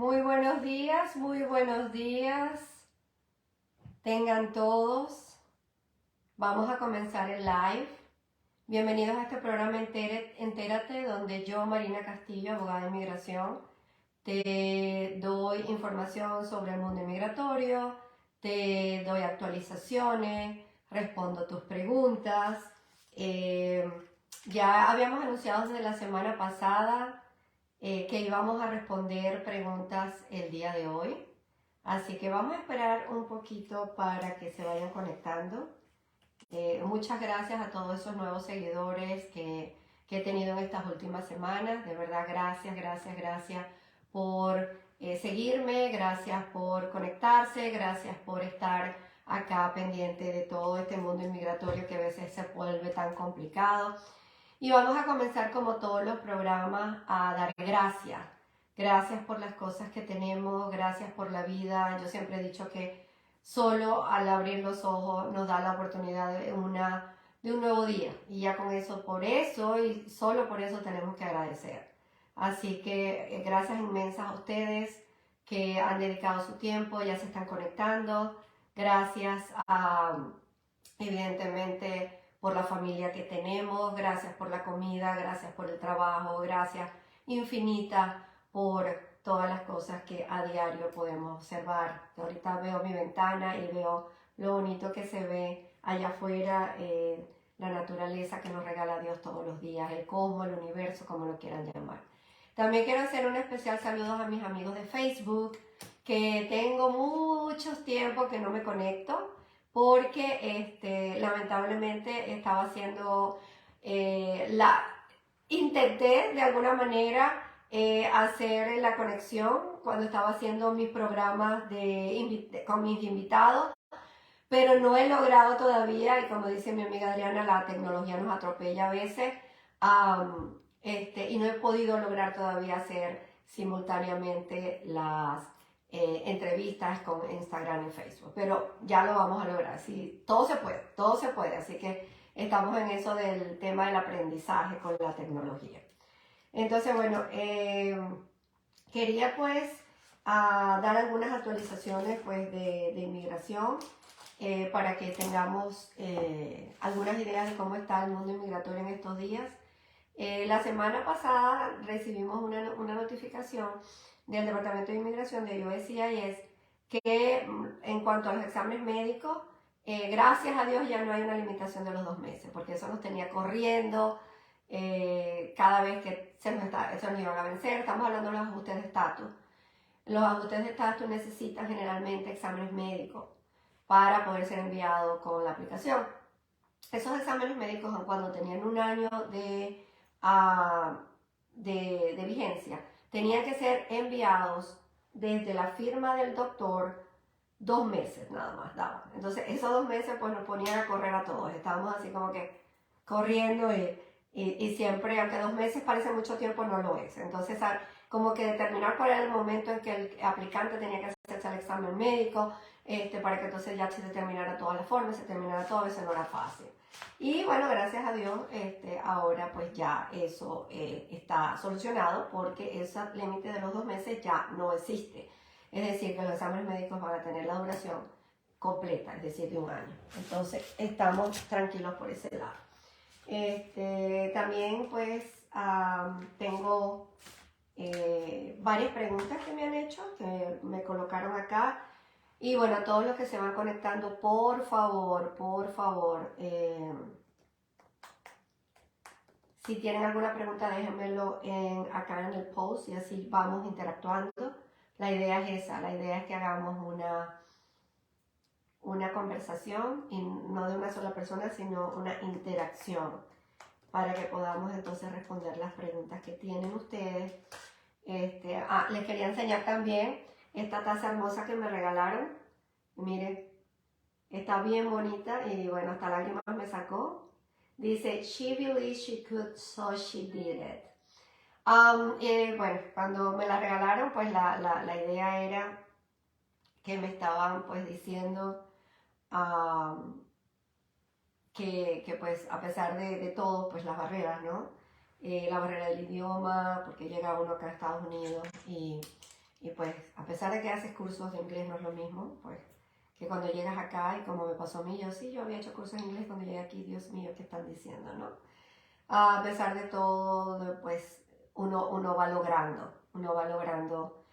Muy buenos días. Tengan todos. Vamos a comenzar el live. Bienvenidos a este programa Entérate, donde yo, Marina Castillo, abogada de inmigración, te doy información sobre el mundo inmigratorio, te doy actualizaciones, respondo tus preguntas. Ya habíamos anunciado desde la semana pasada que íbamos a responder preguntas el día de hoy. Así que vamos a esperar un poquito para que se vayan conectando. Muchas gracias a todos esos nuevos seguidores que he tenido en estas últimas semanas. De verdad, gracias por seguirme, gracias por conectarse, gracias por estar acá pendiente de todo este mundo inmigratorio que a veces se vuelve tan complicado. Y vamos a comenzar como todos los programas a dar gracias. Gracias por las cosas que tenemos, gracias por la vida. Yo siempre he dicho que solo al abrir los ojos nos da la oportunidad de un nuevo día. Y ya con eso, por eso y solo por eso tenemos que agradecer. Así que gracias inmensas a ustedes que han dedicado su tiempo, ya se están conectando. Gracias a, evidentemente, por la familia que tenemos, gracias por la comida, gracias por el trabajo, gracias infinitas por todas las cosas que a diario podemos observar. Ahorita veo mi ventana y veo lo bonito que se ve allá afuera, la naturaleza que nos regala Dios todos los días, el cosmos, el universo, como lo quieran llamar. También quiero hacer un especial saludo a mis amigos de Facebook, que tengo muchos tiempos que no me conecto, porque lamentablemente estaba haciendo, intenté de alguna manera hacer la conexión cuando estaba haciendo mis programas con mis invitados, pero no he logrado todavía, y como dice mi amiga Adriana, la tecnología nos atropella a veces, y no he podido lograr todavía hacer simultáneamente las entrevistas con Instagram y Facebook, pero ya lo vamos a lograr. Sí, todo se puede, así que estamos en eso del tema del aprendizaje con la tecnología. Entonces, bueno, quería pues dar algunas actualizaciones pues de inmigración, para que tengamos algunas ideas de cómo está el mundo inmigratorio en estos días. La semana pasada recibimos una notificación del Departamento de Inmigración de USCIS que en cuanto a los exámenes médicos, gracias a Dios ya no hay una limitación de los 2 meses, porque eso nos tenía corriendo cada vez que se nos iban a vencer. Estamos hablando de los ajustes de estatus. Los ajustes de estatus necesitan generalmente exámenes médicos para poder ser enviado con la aplicación. Esos exámenes médicos, cuando tenían un año de vigencia, tenían que ser enviados desde la firma del doctor 2 meses nada más daban. Entonces esos 2 meses pues nos ponían a correr a todos. Estábamos así como que corriendo y siempre, aunque 2 meses parece mucho tiempo, no lo es. Entonces como que determinar cuál era el momento en que el aplicante tenía que hacerse el examen médico, para que entonces ya se determinara todas las formas, se terminara todo, eso no era fácil. Y bueno, gracias a Dios, ahora pues ya eso está solucionado, porque ese límite de los 2 meses ya no existe. Es decir, que los exámenes médicos van a tener la duración completa, es decir, de 1 año. Entonces, estamos tranquilos por ese lado. También pues tengo varias preguntas que me han hecho, que me colocaron acá. Y bueno, a todos los que se van conectando, por favor, si tienen alguna pregunta, déjenmelo acá en el post y así vamos interactuando. La idea es esa, la idea es que hagamos una conversación, y no de una sola persona, sino una interacción, para que podamos entonces responder las preguntas que tienen ustedes. Les quería enseñar también esta taza hermosa que me regalaron. Miren, está bien bonita y bueno, hasta lágrimas me sacó. Dice, she believed she could, so she did it. Bueno, cuando me la regalaron, pues la idea era que me estaban pues diciendo que pues a pesar de todo, pues las barreras, ¿no? La barrera del idioma, porque llega uno acá a Estados Unidos y Y pues, a pesar de que haces cursos de inglés no es lo mismo, pues, que cuando llegas acá y como me pasó a mí, yo había hecho cursos de inglés cuando llegué aquí, Dios mío, ¿qué están diciendo, no? A pesar de todo, pues, uno va logrando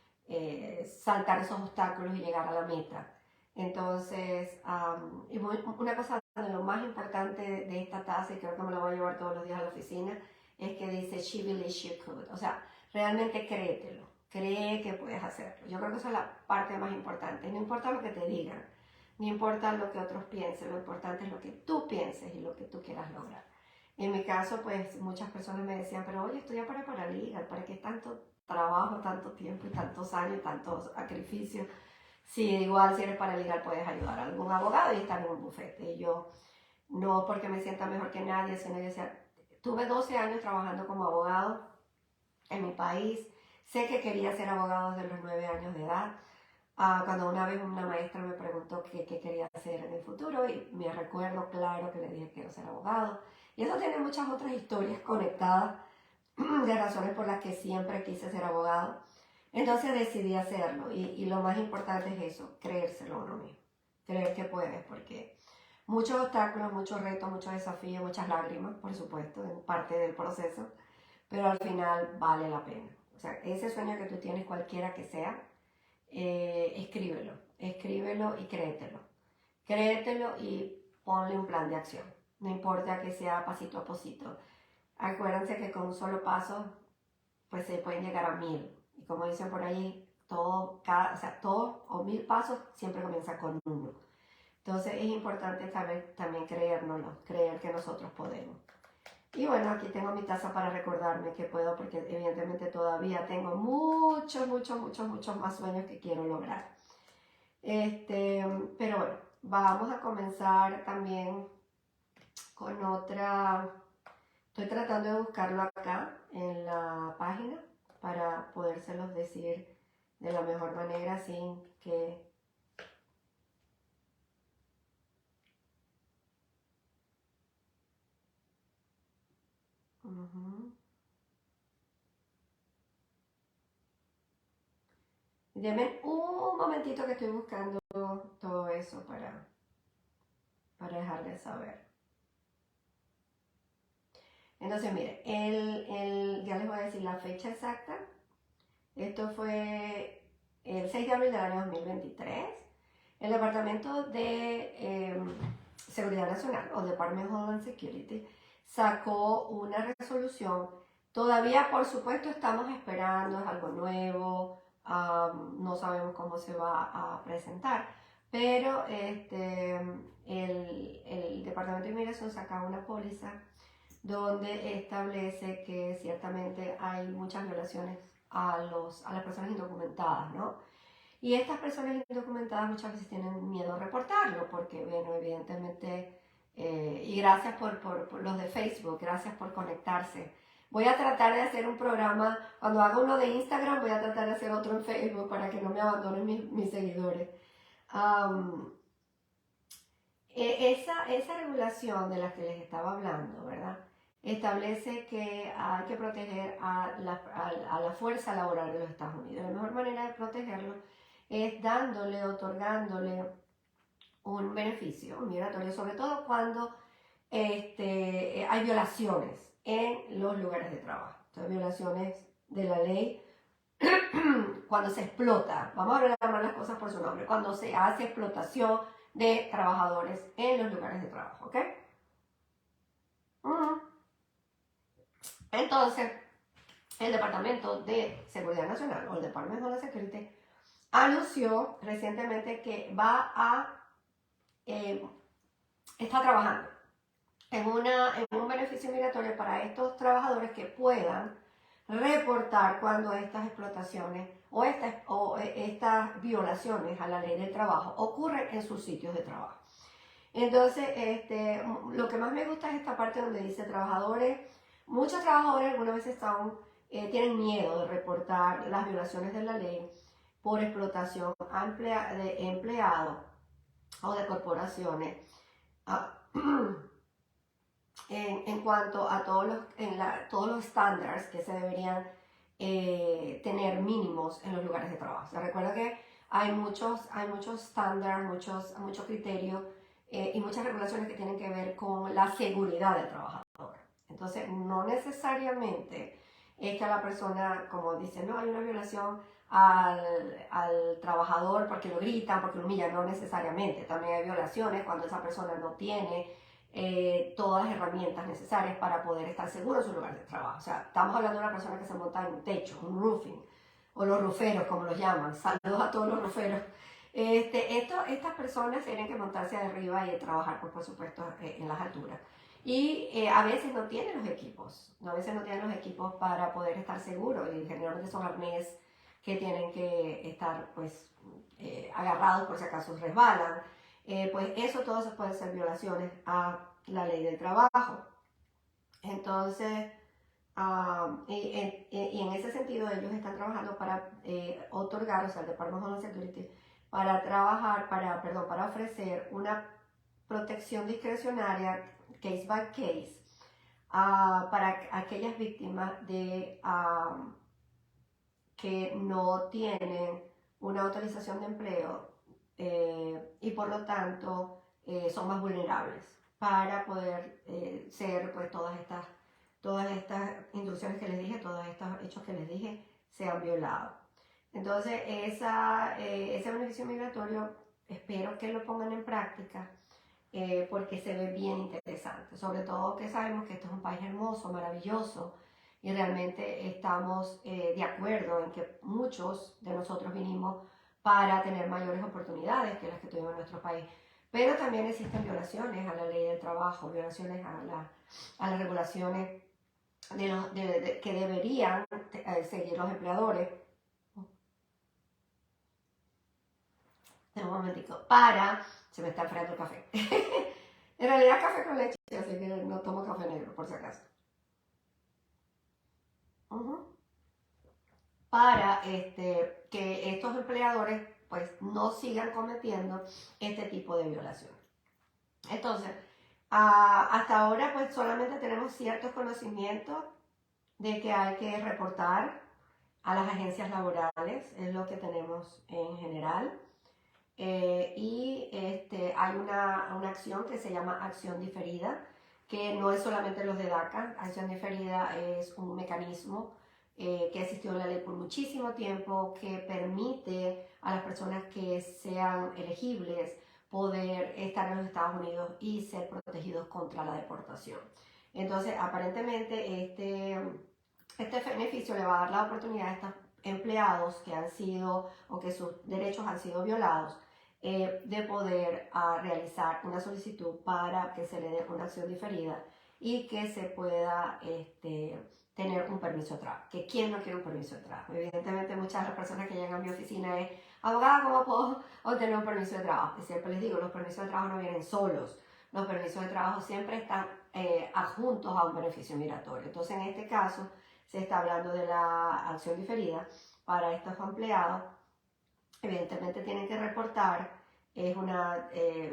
saltar esos obstáculos y llegar a la meta. Entonces, una cosa de lo más importante de esta taza, y creo que me la voy a llevar todos los días a la oficina, es que dice, she believes she could. O sea, realmente créetelo, cree que puedes hacerlo. Yo creo que esa es la parte más importante. No importa lo que te digan, no importa lo que otros piensen, lo importante es lo que tú pienses y lo que tú quieras lograr. En mi caso, pues muchas personas me decían, pero oye, estudia para paralegal, ¿para qué tanto trabajo, tanto tiempo y tantos años, tantos sacrificios? Si igual si eres paralegal puedes ayudar a algún abogado y estar en un bufete. Y yo, no porque me sienta mejor que nadie, sino yo decía, tuve 12 años trabajando como abogado en mi país, sé que quería ser abogado desde los 9 años de edad. Cuando una vez una maestra me preguntó qué quería hacer en el futuro y me recuerdo claro que le dije que quiero ser abogado. Y eso tiene muchas otras historias conectadas de razones por las que siempre quise ser abogado. Entonces decidí hacerlo y lo más importante es eso, creérselo a uno mismo, creer que puedes, porque muchos obstáculos, muchos retos, muchos desafíos, muchas lágrimas, por supuesto, en parte del proceso, pero al final vale la pena. O sea, ese sueño que tú tienes, cualquiera que sea, escríbelo y créetelo. Créetelo y ponle un plan de acción. No importa que sea pasito a pasito. Acuérdense que con un solo paso, pues se pueden llegar a 1000. Y como dicen por ahí, todo o 1000 pasos siempre comienza con uno. Entonces es importante también creérnoslo, creer que nosotros podemos. Y bueno, aquí tengo mi taza para recordarme que puedo, porque evidentemente todavía tengo muchos más sueños que quiero lograr. Pero bueno, vamos a comenzar también con otra. Estoy tratando de buscarlo acá en la página para podérselos decir de la mejor manera sin que... Denme un momentito que estoy buscando todo eso para dejarles saber. Entonces, mire, ya les voy a decir la fecha exacta. Esto fue el 6 de abril del año 2023. El Departamento de Seguridad Nacional, o Department of Homeland Security, sacó una resolución. Todavía, por supuesto, estamos esperando, es algo nuevo, no sabemos cómo se va a presentar, pero el Departamento de Inmigración saca una póliza donde establece que ciertamente hay muchas violaciones a las personas indocumentadas, ¿no? Y estas personas indocumentadas muchas veces tienen miedo a reportarlo porque, bueno, evidentemente, y gracias por los de Facebook, gracias por conectarse. Voy a tratar de hacer un programa, cuando haga uno de Instagram, voy a tratar de hacer otro en Facebook para que no me abandonen mis seguidores. Esa regulación de la que les estaba hablando, ¿verdad? Establece que hay que proteger a la fuerza laboral de los Estados Unidos. La mejor manera de protegerlo es otorgándole un beneficio migratorio, sobre todo cuando hay violaciones en los lugares de trabajo. Entonces, violaciones de la ley, cuando se explota, vamos a llamar las cosas por su nombre, cuando se hace explotación de trabajadores en los lugares de trabajo, ¿ok? Entonces, el Departamento de Seguridad Nacional, o el Department of Homeland Security, anunció recientemente que está trabajando en un beneficio migratorio para estos trabajadores que puedan reportar cuando estas explotaciones o estas violaciones a la ley del trabajo ocurren en sus sitios de trabajo. Entonces, lo que más me gusta es esta parte donde dice muchos trabajadores algunas veces tienen miedo de reportar las violaciones de la ley por explotación de empleados o de corporaciones en cuanto a todos los estándares que se deberían tener mínimos en los lugares de trabajo. O sea, recuerda que hay muchos estándares, muchos criterios y muchas regulaciones que tienen que ver con la seguridad del trabajador. Entonces, no necesariamente es que a la persona, como dice, no, hay una violación al trabajador porque lo gritan, porque lo humillan, no necesariamente. También hay violaciones cuando esa persona no tiene todas las herramientas necesarias para poder estar seguro en su lugar de trabajo. O sea, estamos hablando de una persona que se monta en un techo, un roofing, o los ruferos, como los llaman. Saludos a todos los ruferos. Estas personas tienen que montarse arriba y trabajar, por supuesto, en las alturas. Y a veces no tienen los equipos, a veces no tienen los equipos para poder estar seguros, y generalmente son arnés que tienen que estar pues agarrados por si acaso resbalan. Pues todo eso puede ser violaciones a la ley del trabajo. Entonces, y en ese sentido ellos están trabajando para otorgar, o sea, el Department of Homeland Security, para ofrecer una protección discrecionaria, case by case, para aquellas víctimas que no tienen una autorización de empleo y por lo tanto son más vulnerables para poder ser pues todas estas instrucciones que les dije, todos estos hechos que les dije sean violados. Entonces ese beneficio migratorio espero que lo pongan en práctica porque se ve bien interesante, sobre todo que sabemos que esto es un país hermoso, maravilloso, y realmente estamos de acuerdo en que muchos de nosotros vinimos para tener mayores oportunidades que las que tuvimos en nuestro país. Pero también existen violaciones a la ley del trabajo, violaciones a las regulaciones que deberían seguir los empleadores. Un momentico, se me está enfriando el café. En realidad café con leche, así que no tomo café negro, por si acaso. Para que estos empleadores pues no sigan cometiendo este tipo de violaciones. Entonces, hasta ahora pues solamente tenemos ciertos conocimientos de que hay que reportar a las agencias laborales, es lo que tenemos en general. Y hay una acción que se llama acción diferida, que no es solamente los de DACA. Acción diferida es un mecanismo que existió en la ley por muchísimo tiempo, que permite a las personas que sean elegibles poder estar en los Estados Unidos y ser protegidos contra la deportación. Entonces, aparentemente, este beneficio le va a dar la oportunidad a estos empleados que han sido o que sus derechos han sido violados de poder realizar una solicitud para que se le dé una acción diferida y que se pueda tener un permiso de trabajo. Que ¿quién no quiere un permiso de trabajo? Evidentemente muchas de las personas que llegan a mi oficina es, abogada, ¿cómo puedo obtener un permiso de trabajo? Y siempre les digo, los permisos de trabajo no vienen solos. Los permisos de trabajo siempre están adjuntos a un beneficio migratorio. Entonces, en este caso, se está hablando de la acción diferida para estos empleados. Evidentemente tienen que reportar, es una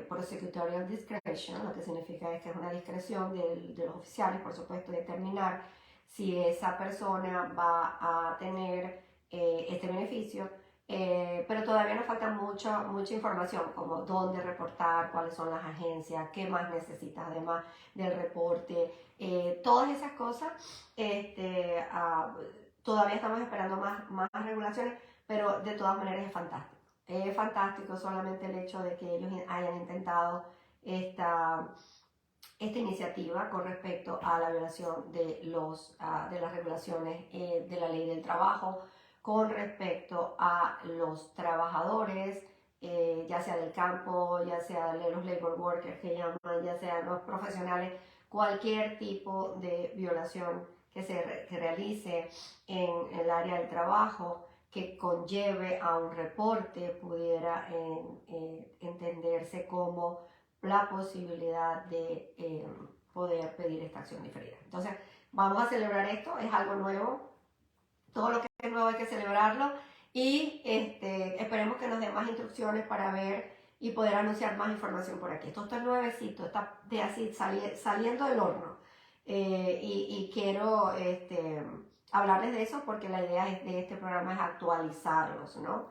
prosecutorial discretion, lo que significa es que es una discreción de los oficiales, por supuesto, determinar si esa persona va a tener este beneficio, pero todavía nos falta mucha información, como dónde reportar, cuáles son las agencias, qué más necesitas además del reporte, todas esas cosas. Todavía estamos esperando más regulaciones, pero de todas maneras es fantástico. Es fantástico solamente el hecho de que ellos hayan intentado esta iniciativa con respecto a la violación de las regulaciones de la ley del trabajo, con respecto a los trabajadores, ya sea del campo, ya sea de los labor workers que llaman, ya sea los profesionales, cualquier tipo de violación que se realice en el área del trabajo que conlleve a un reporte pudiera entenderse como la posibilidad de poder pedir esta acción diferida. Entonces, vamos a celebrar esto, es algo nuevo, todo lo que es nuevo hay que celebrarlo y esperemos que nos den más instrucciones para ver y poder anunciar más información por aquí. Esto está nuevecito, está de así saliendo del horno y quiero hablarles de eso porque la idea de este programa es actualizarlos, ¿no?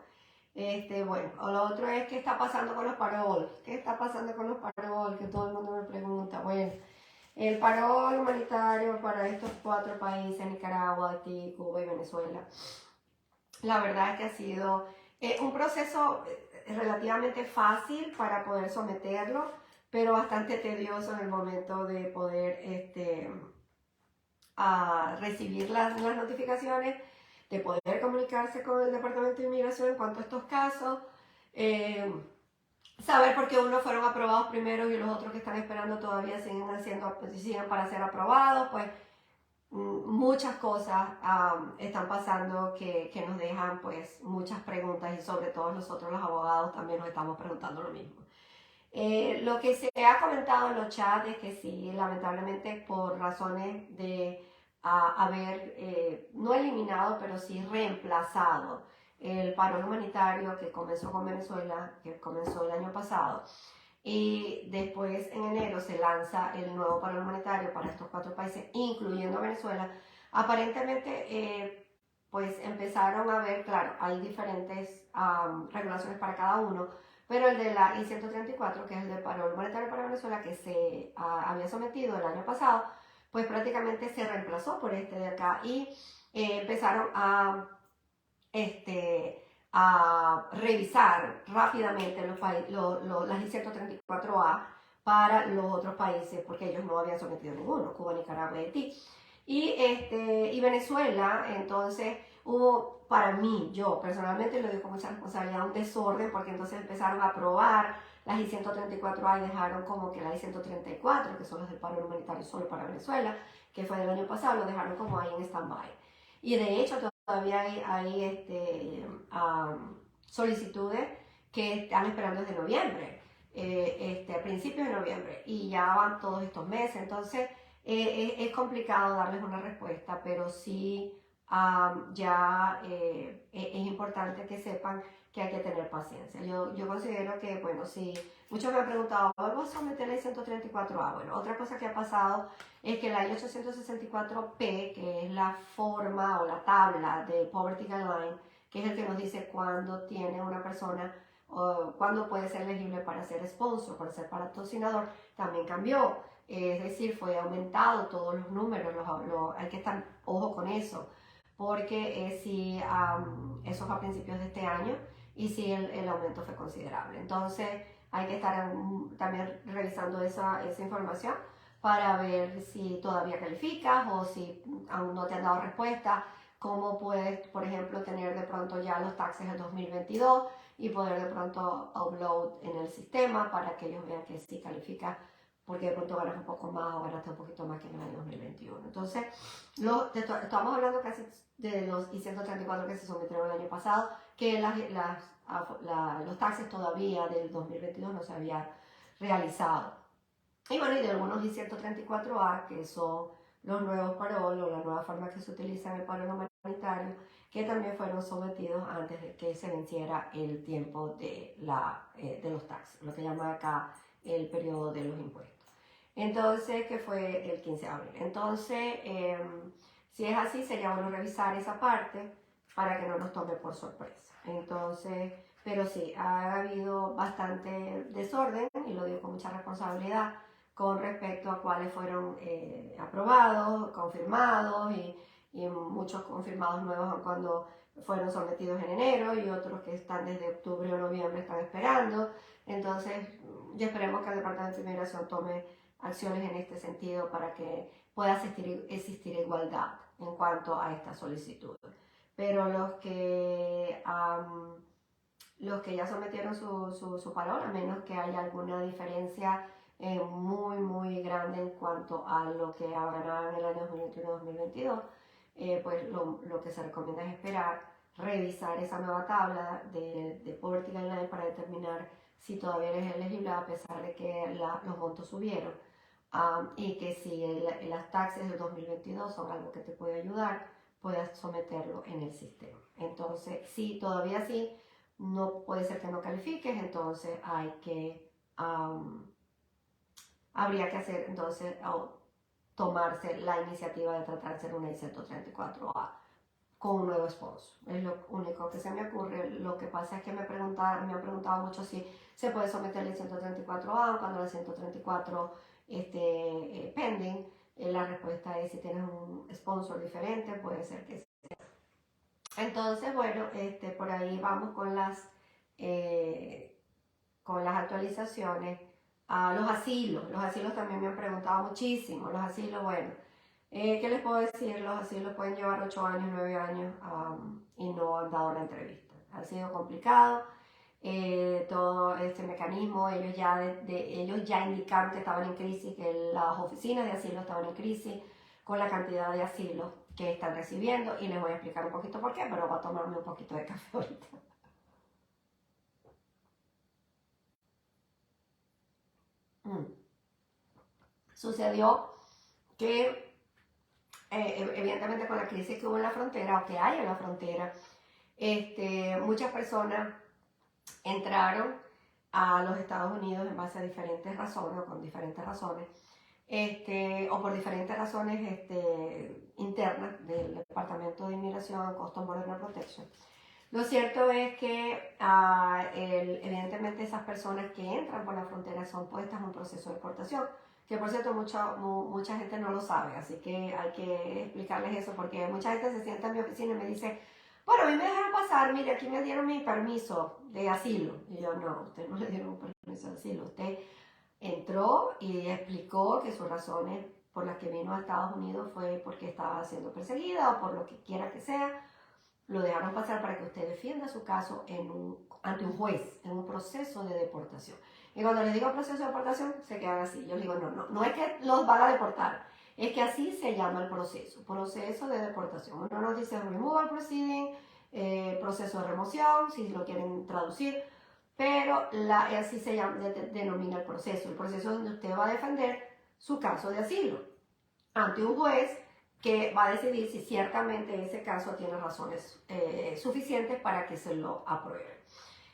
Bueno, lo otro es qué está pasando con los paroles. ¿Qué está pasando con los paroles? Que todo el mundo me pregunta. Bueno, el parol humanitario para estos 4 países, Nicaragua, Haití, Cuba y Venezuela, la verdad es que ha sido un proceso relativamente fácil para poder someterlo, pero bastante tedioso en el momento de poder a recibir las notificaciones, de poder comunicarse con el Departamento de Inmigración en cuanto a estos casos, saber por qué unos fueron aprobados primero y los otros que están esperando todavía siguen para ser aprobados, pues muchas cosas están pasando que nos dejan pues muchas preguntas y sobre todo nosotros los abogados también nos estamos preguntando lo mismo. Lo que se ha comentado en los chats es que sí, lamentablemente por razones de haber no eliminado, pero sí reemplazado el paro humanitario que comenzó con Venezuela, que comenzó el año pasado, y después en enero se lanza el nuevo paro humanitario para estos 4 países, incluyendo Venezuela. Aparentemente, pues empezaron a ver, claro, hay diferentes regulaciones para cada uno, pero el de la I-134, que es el de paro humanitario para Venezuela, que se había sometido el año pasado, pues prácticamente se reemplazó por este de acá y empezaron a revisar rápidamente las I-134A para los otros países, porque ellos no habían sometido ninguno, Cuba, Nicaragua y Haití. Y Venezuela, entonces hubo, para mí, yo personalmente lo digo con mucha responsabilidad, un desorden, porque entonces empezaron a aprobar las I-134A y dejaron como que la I-134, que son las del paro humanitario solo para Venezuela, que fue del año pasado, lo dejaron como ahí en stand-by. Y de hecho todavía hay solicitudes que están esperando desde noviembre, a principios de noviembre, y ya van todos estos meses, entonces es complicado darles una respuesta, pero sí ya es importante que sepan que hay que tener paciencia. Yo considero que, bueno, si muchos me han preguntado, ¿vamos a someter la I-134A? Bueno, otra cosa que ha pasado es que la I-864P, que es la forma o la tabla de Poverty Guideline, que es el que nos dice cuándo tiene una persona, cuándo puede ser elegible para ser sponsor, para ser patrocinador, también cambió. Es decir, fue aumentado todos los números, hay que estar ojo con eso, porque si eso fue a principios de este año y si el aumento fue considerable. Entonces hay que estar también revisando esa información para ver si todavía calificas o si aún no te han dado respuesta, cómo puedes, por ejemplo, tener de pronto ya los taxes del 2022 y poder de pronto upload en el sistema para que ellos vean que sí calificas, porque de pronto ganas un poco más o ganaste un poquito más que en el año 2021. Entonces, estamos hablando casi de los I-134 que se sometieron el año pasado, que los taxes todavía del 2022 no se habían realizado. Y bueno, y de algunos I-134A, que son los nuevos paroles o la nueva forma que se utiliza en el paro humanitario, que también fueron sometidos antes de que se venciera el tiempo de los taxes, lo que llama acá el periodo de los impuestos. Entonces, que fue el 15 de abril. Entonces, si es así, sería bueno revisar esa parte para que no nos tome por sorpresa. Entonces, pero sí, ha habido bastante desorden, y lo digo con mucha responsabilidad, con respecto a cuáles fueron aprobados, confirmados y muchos confirmados nuevos cuando fueron sometidos en enero y otros que están desde octubre o noviembre están esperando. Entonces, ya esperemos que el Departamento de Inmigración tome acciones en este sentido para que pueda existir igualdad en cuanto a esta solicitud. Pero los que ya sometieron su parol, a menos que haya alguna diferencia muy, muy grande en cuanto a lo que habrá en el año 2021-2022, pues lo que se recomienda es esperar, revisar esa nueva tabla de Poverty Guideline para determinar si todavía eres elegible a pesar de que los montos subieron, y que si las taxes del 2022 son algo que te puede ayudar, puedas someterlo en el sistema. Entonces, si todavía sí, no puede ser que no califiques, entonces habría que hacer entonces tomarse la iniciativa de tratarse de una I-134A con un nuevo esposo. Es lo único que se me ocurre. Lo que pasa es que me han preguntado mucho si se puede someter la I-134A cuando la 134 esté pending. La respuesta es si tienes un sponsor diferente, puede ser que sí. Entonces, bueno, por ahí vamos con las actualizaciones. Los asilos también me han preguntado muchísimo. Los asilos, bueno, ¿qué les puedo decir? Los asilos pueden llevar 8 años, 9 años y no han dado la entrevista. Ha sido complicado. Todo este mecanismo, ellos ya indicaron que estaban en crisis, que las oficinas de asilo estaban en crisis con la cantidad de asilos que están recibiendo, y les voy a explicar un poquito por qué, pero va a tomarme un poquito de café ahorita. Sucedió que evidentemente con la crisis que hubo en la frontera, o que hay en la frontera, muchas personas entraron a los Estados Unidos en base a diferentes razones o con diferentes razones, o por diferentes razones internas del Departamento de Inmigración, Customs Border Protection. Lo cierto es que evidentemente esas personas que entran por la frontera son puestas en un proceso de deportación, que por cierto mucha gente no lo sabe, así que hay que explicarles eso, porque mucha gente se sienta en mi oficina y me dice, bueno, a mí me dejaron pasar, mire, aquí me dieron mi permiso de asilo. Y yo, no, usted no le dieron un permiso de asilo, usted entró y explicó que sus razones por las que vino a Estados Unidos fue porque estaba siendo perseguida o por lo que quiera que sea. Lo dejaron pasar para que usted defienda su caso ante un juez, en un proceso de deportación. Y cuando les digo proceso de deportación, se quedan así. Yo les digo, no es que los van a deportar, es que así se llama el proceso de deportación. Uno nos dice removal proceeding, proceso de remoción, si lo quieren traducir, pero así se llama, denomina el proceso donde usted va a defender su caso de asilo ante un juez que va a decidir si ciertamente ese caso tiene razones suficientes para que se lo apruebe.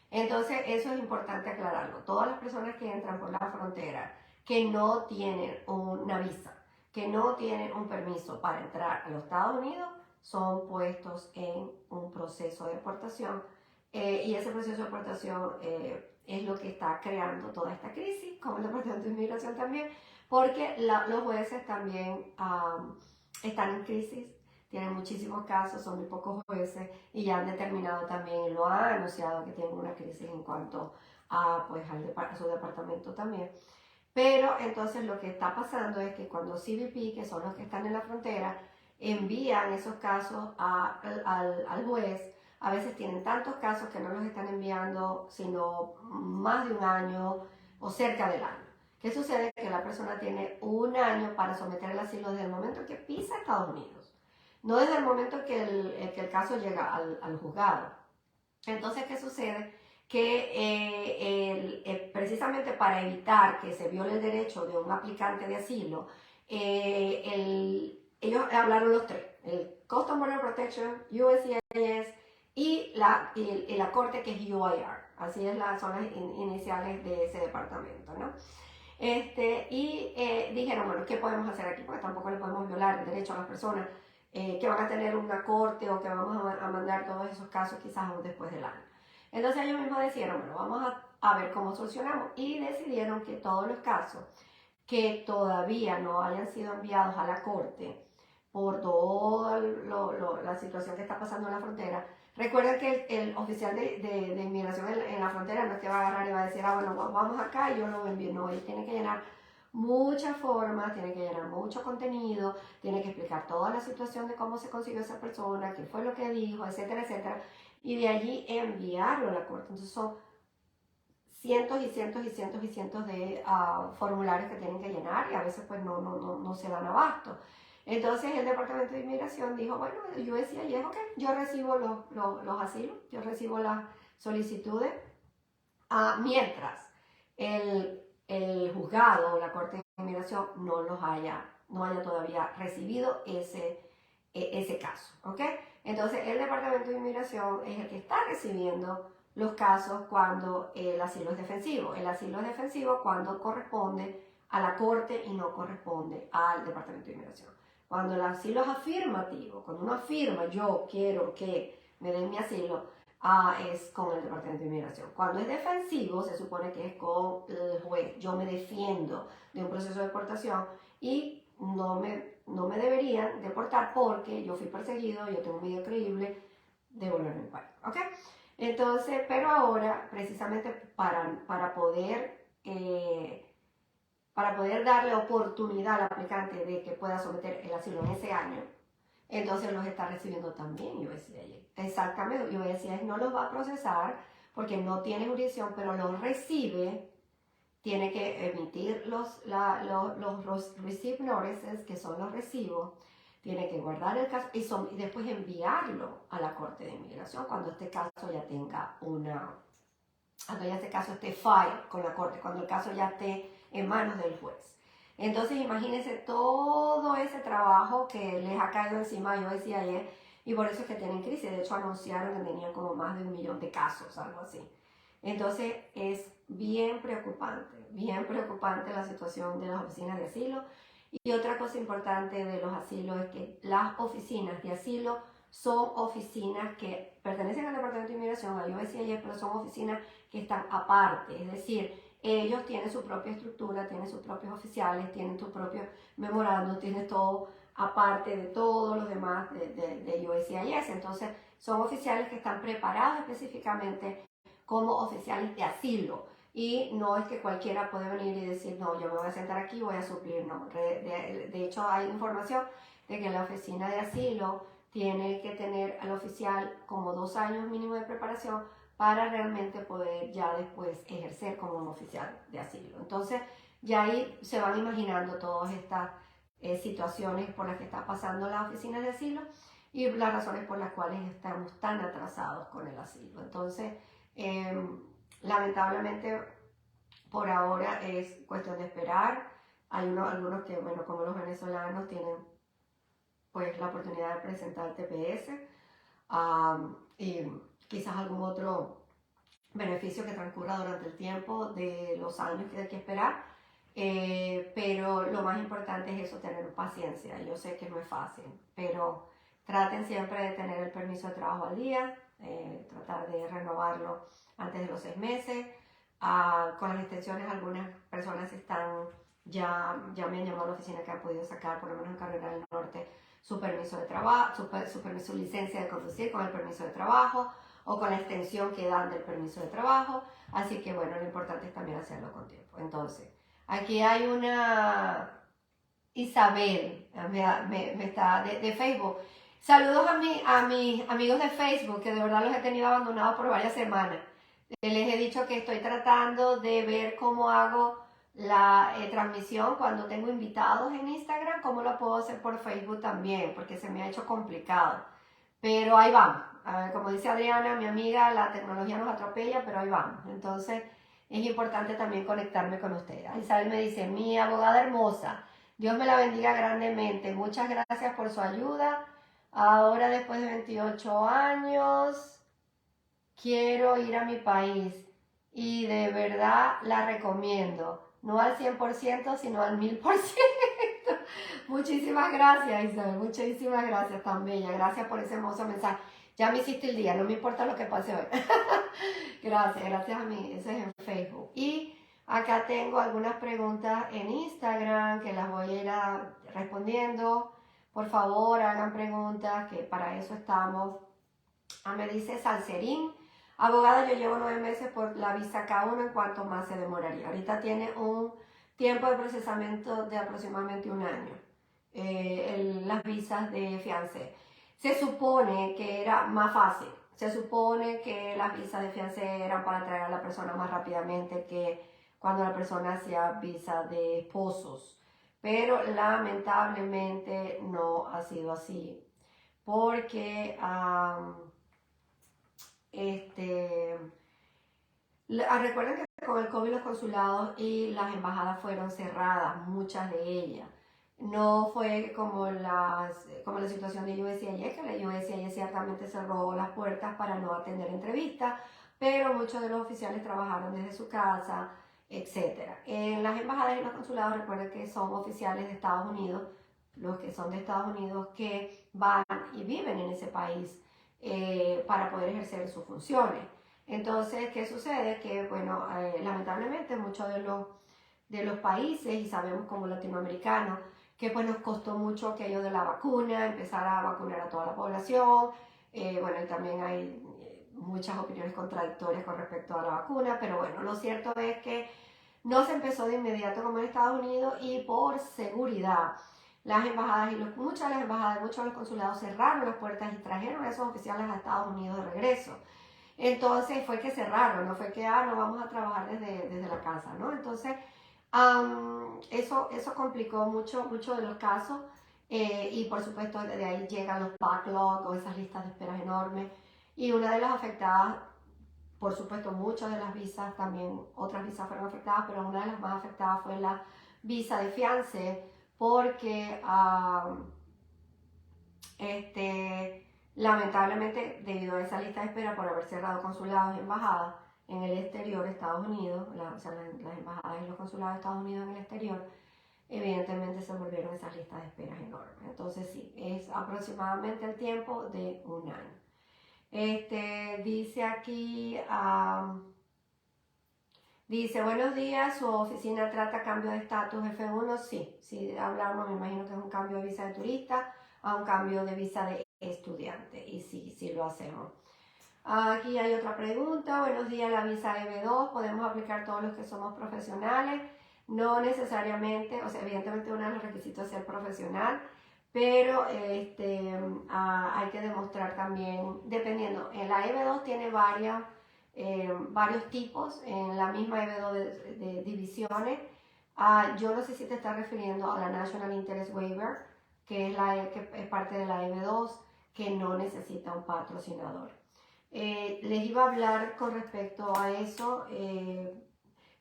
Entonces, eso es importante aclararlo. Todas las personas que entran por la frontera que no tienen una visa, que no tienen un permiso para entrar a los Estados Unidos, son puestos en un proceso de deportación, y ese proceso de deportación es lo que está creando toda esta crisis, como el Departamento de Inmigración también, porque los jueces también están en crisis, tienen muchísimos casos, son muy pocos jueces, y ya han determinado también, y lo han anunciado, que tienen una crisis en cuanto a, pues, a su departamento también. Pero entonces lo que está pasando es que cuando CBP, que son los que están en la frontera, envían esos casos al juez, a veces tienen tantos casos que no los están enviando sino más de un año o cerca del año. ¿Qué sucede? Que la persona tiene un año para someter el asilo desde el momento que pisa Estados Unidos, no desde el momento que el caso llega al juzgado. Entonces, ¿qué sucede? Que precisamente para evitar que se viole el derecho de un aplicante de asilo, ellos hablaron los tres, el Customs Border Protection, USCIS y la corte, que es UIR, así es son las iniciales de ese departamento, ¿no? Dijeron, bueno, ¿qué podemos hacer aquí? Porque tampoco le podemos violar el derecho a las personas que van a tener una corte, o que vamos a mandar todos esos casos quizás aún después del año. Entonces ellos mismos decidieron, bueno, vamos a ver cómo solucionamos, y decidieron que todos los casos que todavía no hayan sido enviados a la corte por toda la situación que está pasando en la frontera. Recuerden que el oficial de inmigración en la frontera no es que va a agarrar y va a decir, bueno, vamos acá y yo lo envío. No, él tiene que llenar muchas formas, tiene que llenar mucho contenido, tiene que explicar toda la situación de cómo se consiguió esa persona, qué fue lo que dijo, etcétera, etcétera, y de allí enviarlo a la corte. Entonces son cientos y cientos y cientos y cientos de formularios que tienen que llenar, y a veces pues no se dan abasto. Entonces el Departamento de Inmigración dijo, bueno, yo decía, y es ok, yo recibo los asilos, yo recibo las solicitudes, mientras el juzgado o la Corte de Inmigración no haya todavía recibido ese caso, ¿ok? Entonces el Departamento de Inmigración es el que está recibiendo los casos cuando el asilo es defensivo. El asilo es defensivo cuando corresponde a la corte y no corresponde al Departamento de Inmigración. Cuando el asilo es afirmativo, cuando uno afirma yo quiero que me den mi asilo, es con el Departamento de Inmigración. Cuando es defensivo, se supone que es con el juez. Yo me defiendo de un proceso de deportación y no me deberían deportar porque yo fui perseguido, yo tengo un video creíble de volver a mi país. ¿Ok? Entonces, pero ahora, precisamente para poder darle oportunidad al aplicante de que pueda someter el asilo en ese año, entonces los está recibiendo también USCIS. Exactamente, USCIS no los va a procesar porque no tiene jurisdicción, pero los recibe, tiene que emitir los receipt notices, que son los recibos, tiene que guardar el caso y después enviarlo a la Corte de Inmigración cuando este caso ya tenga cuando ya este caso esté file con la Corte, cuando el caso ya esté en manos del juez. Entonces imagínense todo ese trabajo que les ha caído encima, yo decía ayer, y por eso es que tienen crisis. De hecho anunciaron que tenían como más de 1 millón de casos, algo así. Entonces es bien preocupante la situación de las oficinas de asilo. Y otra cosa importante de los asilos es que las oficinas de asilo son oficinas que pertenecen al Departamento de Inmigración, a USCIS, pero son oficinas que están aparte, es decir, ellos tienen su propia estructura, tienen sus propios oficiales, tienen su propio memorando, tienen todo aparte de todos los demás de USCIS. Entonces, son oficiales que están preparados específicamente como oficiales de asilo. Y no es que cualquiera puede venir y decir, no, yo me voy a sentar aquí y voy a suplir. No, de hecho hay información de que la oficina de asilo tiene que tener al oficial como 2 años mínimo de preparación para realmente poder ya después ejercer como un oficial de asilo. Entonces, ya ahí se van imaginando todas estas situaciones por las que está pasando la oficina de asilo y las razones por las cuales estamos tan atrasados con el asilo. Entonces, lamentablemente, por ahora es cuestión de esperar. Hay algunos que, bueno, como los venezolanos, tienen pues la oportunidad de presentar el TPS y quizás algún otro beneficio que transcurra durante el tiempo de los años que hay que esperar, pero lo más importante es eso, tener paciencia. Yo sé que no es fácil, pero traten siempre de tener el permiso de trabajo al día, tratar de renovarlo antes de los 6 meses. Con las extensiones, algunas personas ya me han llamado a la oficina que han podido sacar, por lo menos en Carolina del Norte, su permiso de trabajo, su licencia de conducir con el permiso de trabajo o con la extensión que dan del permiso de trabajo. Así que bueno, lo importante es también hacerlo con tiempo. Entonces, aquí hay una Isabel, me está de Facebook. Saludos a mis amigos de Facebook, que de verdad los he tenido abandonados por varias semanas. Les he dicho que estoy tratando de ver cómo hago la transmisión cuando tengo invitados en Instagram, cómo lo puedo hacer por Facebook también, porque se me ha hecho complicado. Pero ahí vamos. Como dice Adriana, mi amiga, la tecnología nos atropella, pero ahí vamos. Entonces es importante también conectarme con ustedes. Isabel me dice, mi abogada hermosa, Dios me la bendiga grandemente. Muchas gracias por su ayuda. Ahora, después de 28 años, quiero ir a mi país y de verdad la recomiendo. No al 100%, sino al 1000%. Muchísimas gracias, Isabel. Muchísimas gracias, tan bella. Gracias por ese hermoso mensaje. Ya me hiciste el día, no me importa lo que pase hoy. Gracias a mí. Ese es en Facebook. Y acá tengo algunas preguntas en Instagram que las voy a ir respondiendo. Por favor, hagan preguntas, que para eso estamos. Me dice Salcerín. Abogada, yo llevo 9 meses por la visa K1, ¿en cuánto más se demoraría? Ahorita tiene un tiempo de procesamiento de aproximadamente 1 año. Las visas de fiancé. Se supone que era más fácil. Se supone que las visas de fiancé eran para traer a la persona más rápidamente que cuando la persona hacía visa de esposos. Pero lamentablemente no ha sido así. Porque recuerden que con el COVID los consulados y las embajadas fueron cerradas, muchas de ellas. No fue como la situación de USCIS, que la USCIS ciertamente cerró las puertas para no atender entrevistas, pero muchos de los oficiales trabajaron desde su casa etc. En las embajadas y los consulados, recuerden que son oficiales de Estados Unidos, los que son de Estados Unidos que van y viven en ese país para poder ejercer sus funciones. Entonces, ¿qué sucede? Que, bueno, lamentablemente muchos de los países, y sabemos como latinoamericanos, que pues nos costó mucho aquello de la vacuna, empezar a vacunar a toda la población, bueno, y también hay muchas opiniones contradictorias con respecto a la vacuna, pero bueno, lo cierto es que no se empezó de inmediato como en Estados Unidos y por seguridad las embajadas y muchas de las embajadas, muchos de los consulados cerraron las puertas y trajeron a esos oficiales a Estados Unidos de regreso. Entonces fue que cerraron, no fue que no vamos a trabajar desde la casa, ¿no? Entonces eso complicó mucho de los casos y por supuesto de ahí llegan los backlogs o esas listas de esperas enormes y una de las afectadas, por supuesto muchas de las visas, también otras visas fueron afectadas, pero una de las más afectadas fue la visa de fiance porque lamentablemente debido a esa lista de espera por haber cerrado consulados y embajadas en el exterior de Estados Unidos, o sea, las embajadas y los consulados de Estados Unidos en el exterior, evidentemente se volvieron esas listas de esperas enormes. Entonces sí, es aproximadamente el tiempo de un año. Dice aquí, dice, buenos días, ¿su oficina trata cambio de estatus F1? Sí, si hablamos, me imagino que es un cambio de visa de turista a un cambio de visa de estudiante, y sí lo hacemos. Aquí hay otra pregunta, buenos días, la visa EB2, ¿podemos aplicar todos los que somos profesionales? No necesariamente, o sea, evidentemente uno de los requisitos es ser profesional, pero hay que demostrar también, dependiendo, en la EB2 tiene varios tipos, en la misma EB2 de divisiones. Yo no sé si te estás refiriendo a la National Interest Waiver, que es parte de la EB2, que no necesita un patrocinador. Les iba a hablar con respecto a eso.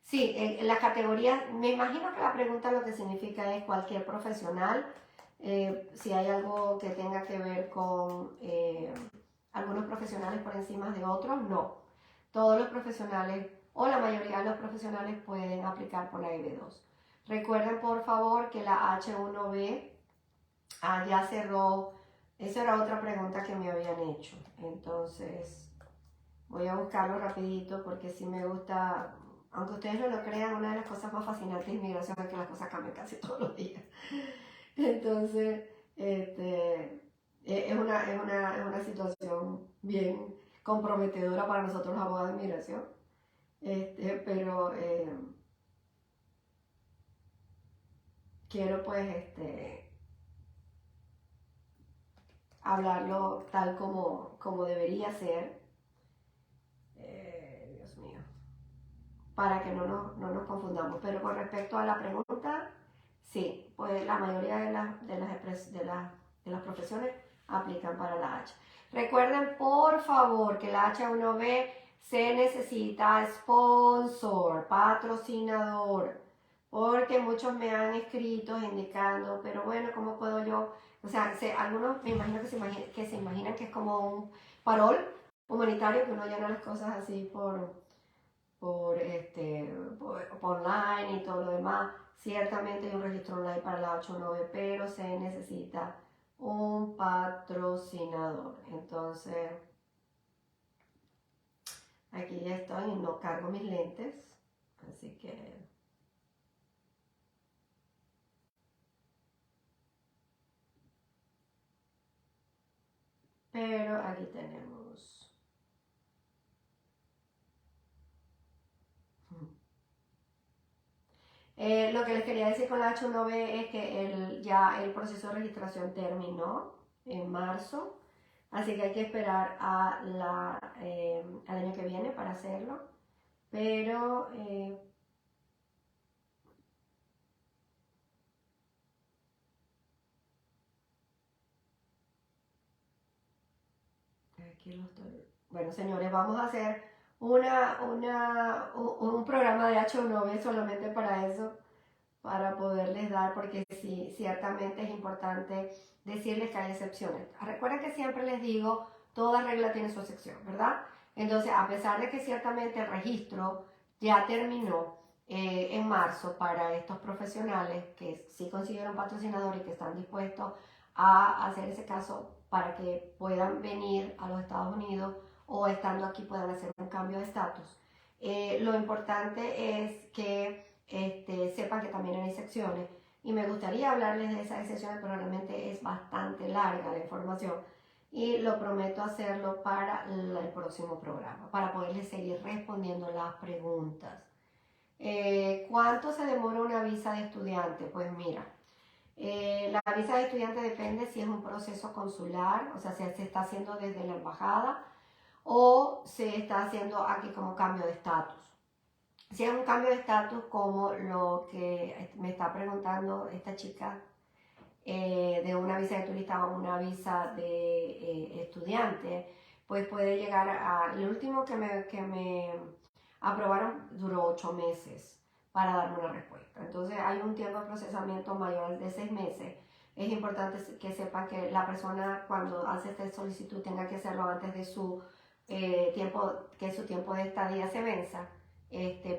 Sí, en la categoría, me imagino que la pregunta lo que significa es cualquier profesional. Si hay algo que tenga que ver con algunos profesionales por encima de otros, no. Todos los profesionales o la mayoría de los profesionales pueden aplicar por la EB2. Recuerden por favor que la H1B ya cerró. Esa era otra pregunta que me habían hecho. Entonces, voy a buscarlo rapidito porque sí me gusta, aunque ustedes no lo crean, una de las cosas más fascinantes de inmigración es que las cosas cambian casi todos los días. Entonces, es una situación bien comprometedora para nosotros los abogados de inmigración. Pero quiero pues hablarlo tal como debería ser. Dios mío. Para que no nos confundamos. Pero con respecto a la pregunta, sí, pues la mayoría de las profesiones aplican para la H. Recuerden, por favor, que la H1B se necesita sponsor, patrocinador, porque muchos me han escrito indicando, pero bueno, ¿cómo puedo yo? O sea, algunos me imagino que se imaginan que es como un parol humanitario, que uno llena las cosas así por online y todo lo demás. Ciertamente hay un registro online para la 8.9, pero se necesita un patrocinador. Entonces, aquí ya estoy y no cargo mis lentes, así que... Pero aquí tenemos... lo que les quería decir con la H1B es que ya el proceso de registración terminó en marzo, así que hay que esperar al año que viene para hacerlo. Pero aquí lo estoy. Bueno, señores, vamos a hacer un programa de H1B solamente para eso, para poderles dar, porque sí, ciertamente es importante decirles que hay excepciones. Recuerden que siempre les digo, toda regla tiene su excepción, ¿verdad? Entonces, a pesar de que ciertamente el registro ya terminó, en marzo para estos profesionales que sí consiguieron patrocinador y que están dispuestos a hacer ese caso para que puedan venir a los Estados Unidos o estando aquí puedan hacer un cambio de estatus. Lo importante es que sepan que también hay secciones y me gustaría hablarles de esas excepciones, pero realmente es bastante larga la información y lo prometo hacerlo para el próximo programa, para poderles seguir respondiendo las preguntas. ¿Cuánto se demora una visa de estudiante? Pues mira, la visa de estudiante depende si es un proceso consular, o sea, si se está haciendo desde la embajada o se está haciendo aquí como cambio de estatus. Si es un cambio de estatus como lo que me está preguntando esta chica, de una visa de turista a una visa de estudiante, pues puede llegar a... El último que me aprobaron duró 8 meses para darme una respuesta. Entonces hay un tiempo de procesamiento mayor de 6 meses. Es importante que sepan que la persona cuando hace esta solicitud tenga que hacerlo antes de su tiempo, que su tiempo de estadía se venza.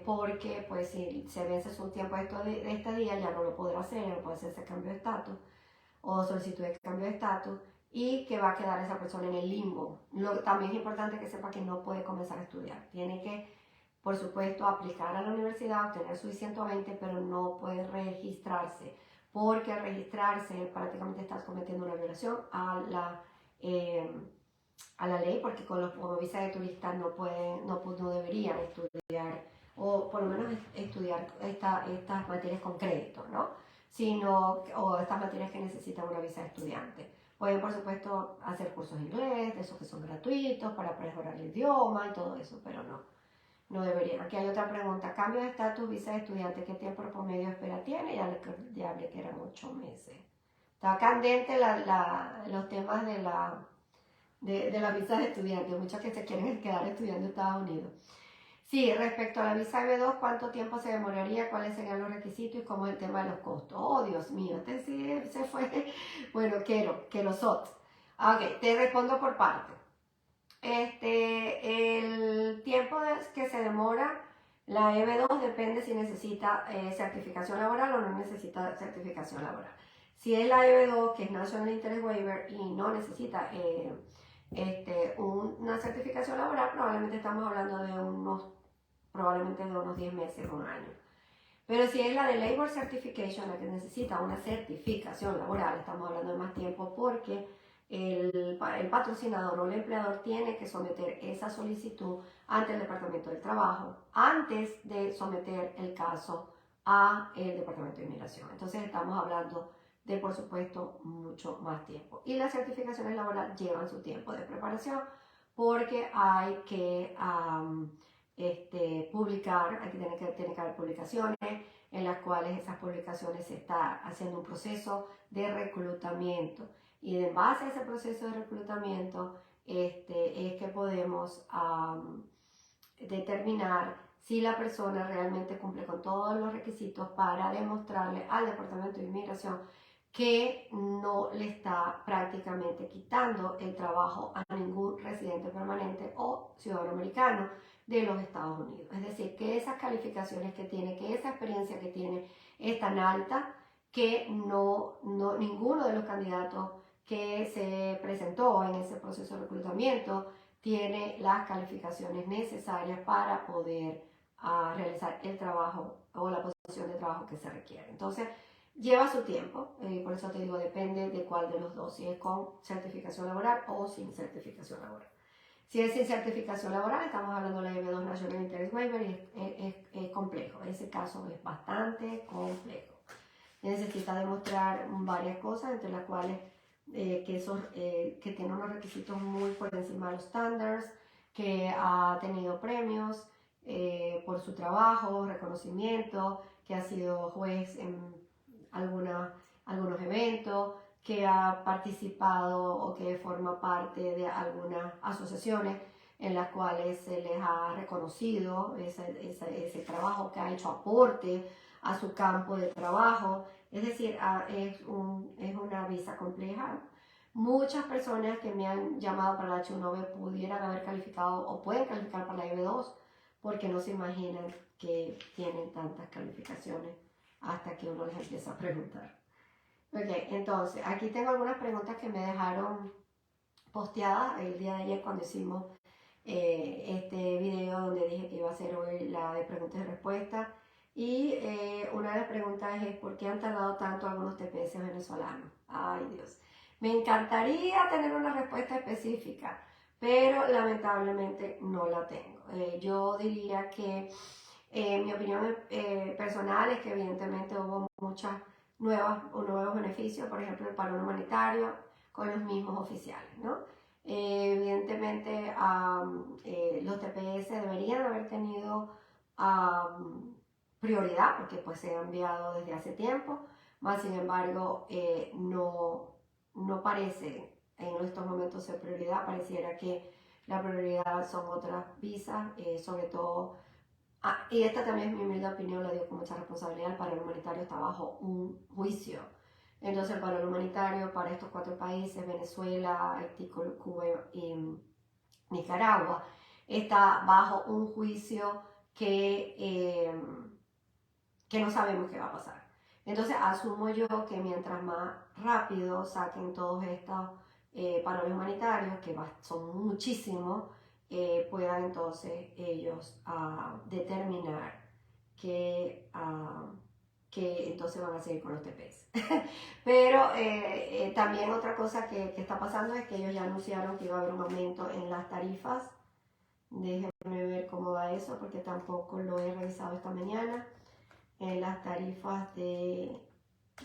Porque pues si se vence su tiempo de estadía ya no lo podrá hacer, no puede hacer ese cambio de estatus o solicitud de cambio de estatus y que va a quedar esa persona en el limbo. También es importante que sepa que no puede comenzar a estudiar. Tiene que, por supuesto, aplicar a la universidad, obtener su I-120, pero no puede registrarse, porque al registrarse prácticamente estás cometiendo una violación a la ley, porque con los como visa de turista no deberían estudiar, o por lo menos estudiar estas materias con crédito, ¿no? O estas materias que necesitan una visa de estudiante. Pueden, por supuesto, hacer cursos de inglés, de esos que son gratuitos para mejorar el idioma y todo eso, pero no deberían. Aquí hay otra pregunta. Cambio de estatus, visa de estudiante, ¿qué tiempo promedio de espera tiene? Ya hablé que eran 8 meses. Está candente los temas de la visa de estudiante. Muchos que se quieren quedar estudiando en Estados Unidos. Sí, respecto a la visa B2, ¿cuánto tiempo se demoraría? ¿Cuáles serían los requisitos y cómo es el tema de los costos? Oh, Dios mío, este sí se fue. Bueno, quiero SOT. Ok, te respondo por parte. El tiempo que se demora la EB2 depende si necesita certificación laboral o no necesita certificación laboral. Si es la EB2, que es National Interest Waiver, y no necesita una certificación laboral, probablemente estamos hablando de unos 10 meses o un año. Pero si es la de Labor Certification, la que necesita una certificación laboral, estamos hablando de más tiempo porque el patrocinador o el empleador tiene que someter esa solicitud ante el Departamento del Trabajo antes de someter el caso al Departamento de Inmigración. Entonces estamos hablando de, por supuesto, mucho más tiempo. Y las certificaciones laborales llevan su tiempo de preparación porque hay que publicar, tiene que haber publicaciones en las cuales esas publicaciones se está haciendo un proceso de reclutamiento y en base a ese proceso de reclutamiento es que podemos determinar si la persona realmente cumple con todos los requisitos para demostrarle al Departamento de Inmigración que no le está prácticamente quitando el trabajo a ningún residente permanente o ciudadano americano de los Estados Unidos. Es decir, que esas calificaciones que tiene, que esa experiencia que tiene es tan alta que ninguno de los candidatos que se presentó en ese proceso de reclutamiento tiene las calificaciones necesarias para poder realizar el trabajo o la posición de trabajo que se requiere. Entonces, lleva su tiempo, por eso te digo, depende de cuál de los dos, si es con certificación laboral o sin certificación laboral. Si es sin certificación laboral, estamos hablando de la EB2 National Interest Waiver y es complejo, ese caso es bastante complejo. Necesita demostrar varias cosas, entre las cuales que tiene unos requisitos muy por encima de los estándares, que ha tenido premios por su trabajo, reconocimiento, que ha sido juez en algunos eventos, que ha participado o que forma parte de algunas asociaciones en las cuales se les ha reconocido ese trabajo, que ha hecho aporte a su campo de trabajo. Es decir, es una visa compleja. Muchas personas que me han llamado para la H1B pudieran haber calificado o pueden calificar para la EB2 porque no se imaginan que tienen tantas calificaciones hasta que uno les empieza a preguntar. Ok, entonces aquí tengo algunas preguntas que me dejaron posteadas el día de ayer cuando hicimos este video donde dije que iba a hacer hoy la de preguntas y respuestas. Y una de las preguntas es ¿por qué han tardado tanto algunos TPS venezolanos? Ay Dios, me encantaría tener una respuesta específica, pero lamentablemente no la tengo. Yo diría que mi opinión personal es que evidentemente hubo muchas nuevos beneficios, por ejemplo el paro humanitario con los mismos oficiales, ¿no? Evidentemente los TPS deberían haber tenido prioridad porque pues se ha enviado desde hace tiempo, más sin embargo no parece en estos momentos ser prioridad, pareciera que la prioridad son otras visas, sobre todo. Y esta también es mi humilde opinión, la digo con mucha responsabilidad, el paro humanitario está bajo un juicio. Entonces el paro humanitario para estos 4 países, Venezuela, Haití, Cuba y Nicaragua, está bajo un juicio que no sabemos qué va a pasar. Entonces asumo yo que mientras más rápido saquen todos estos parones humanitarios, que son muchísimos, puedan entonces ellos determinar que entonces van a seguir con los TPS. Pero también otra cosa que está pasando es que ellos ya anunciaron que iba a haber un aumento en las tarifas. Déjenme ver cómo va eso porque tampoco lo he revisado esta mañana. En las tarifas de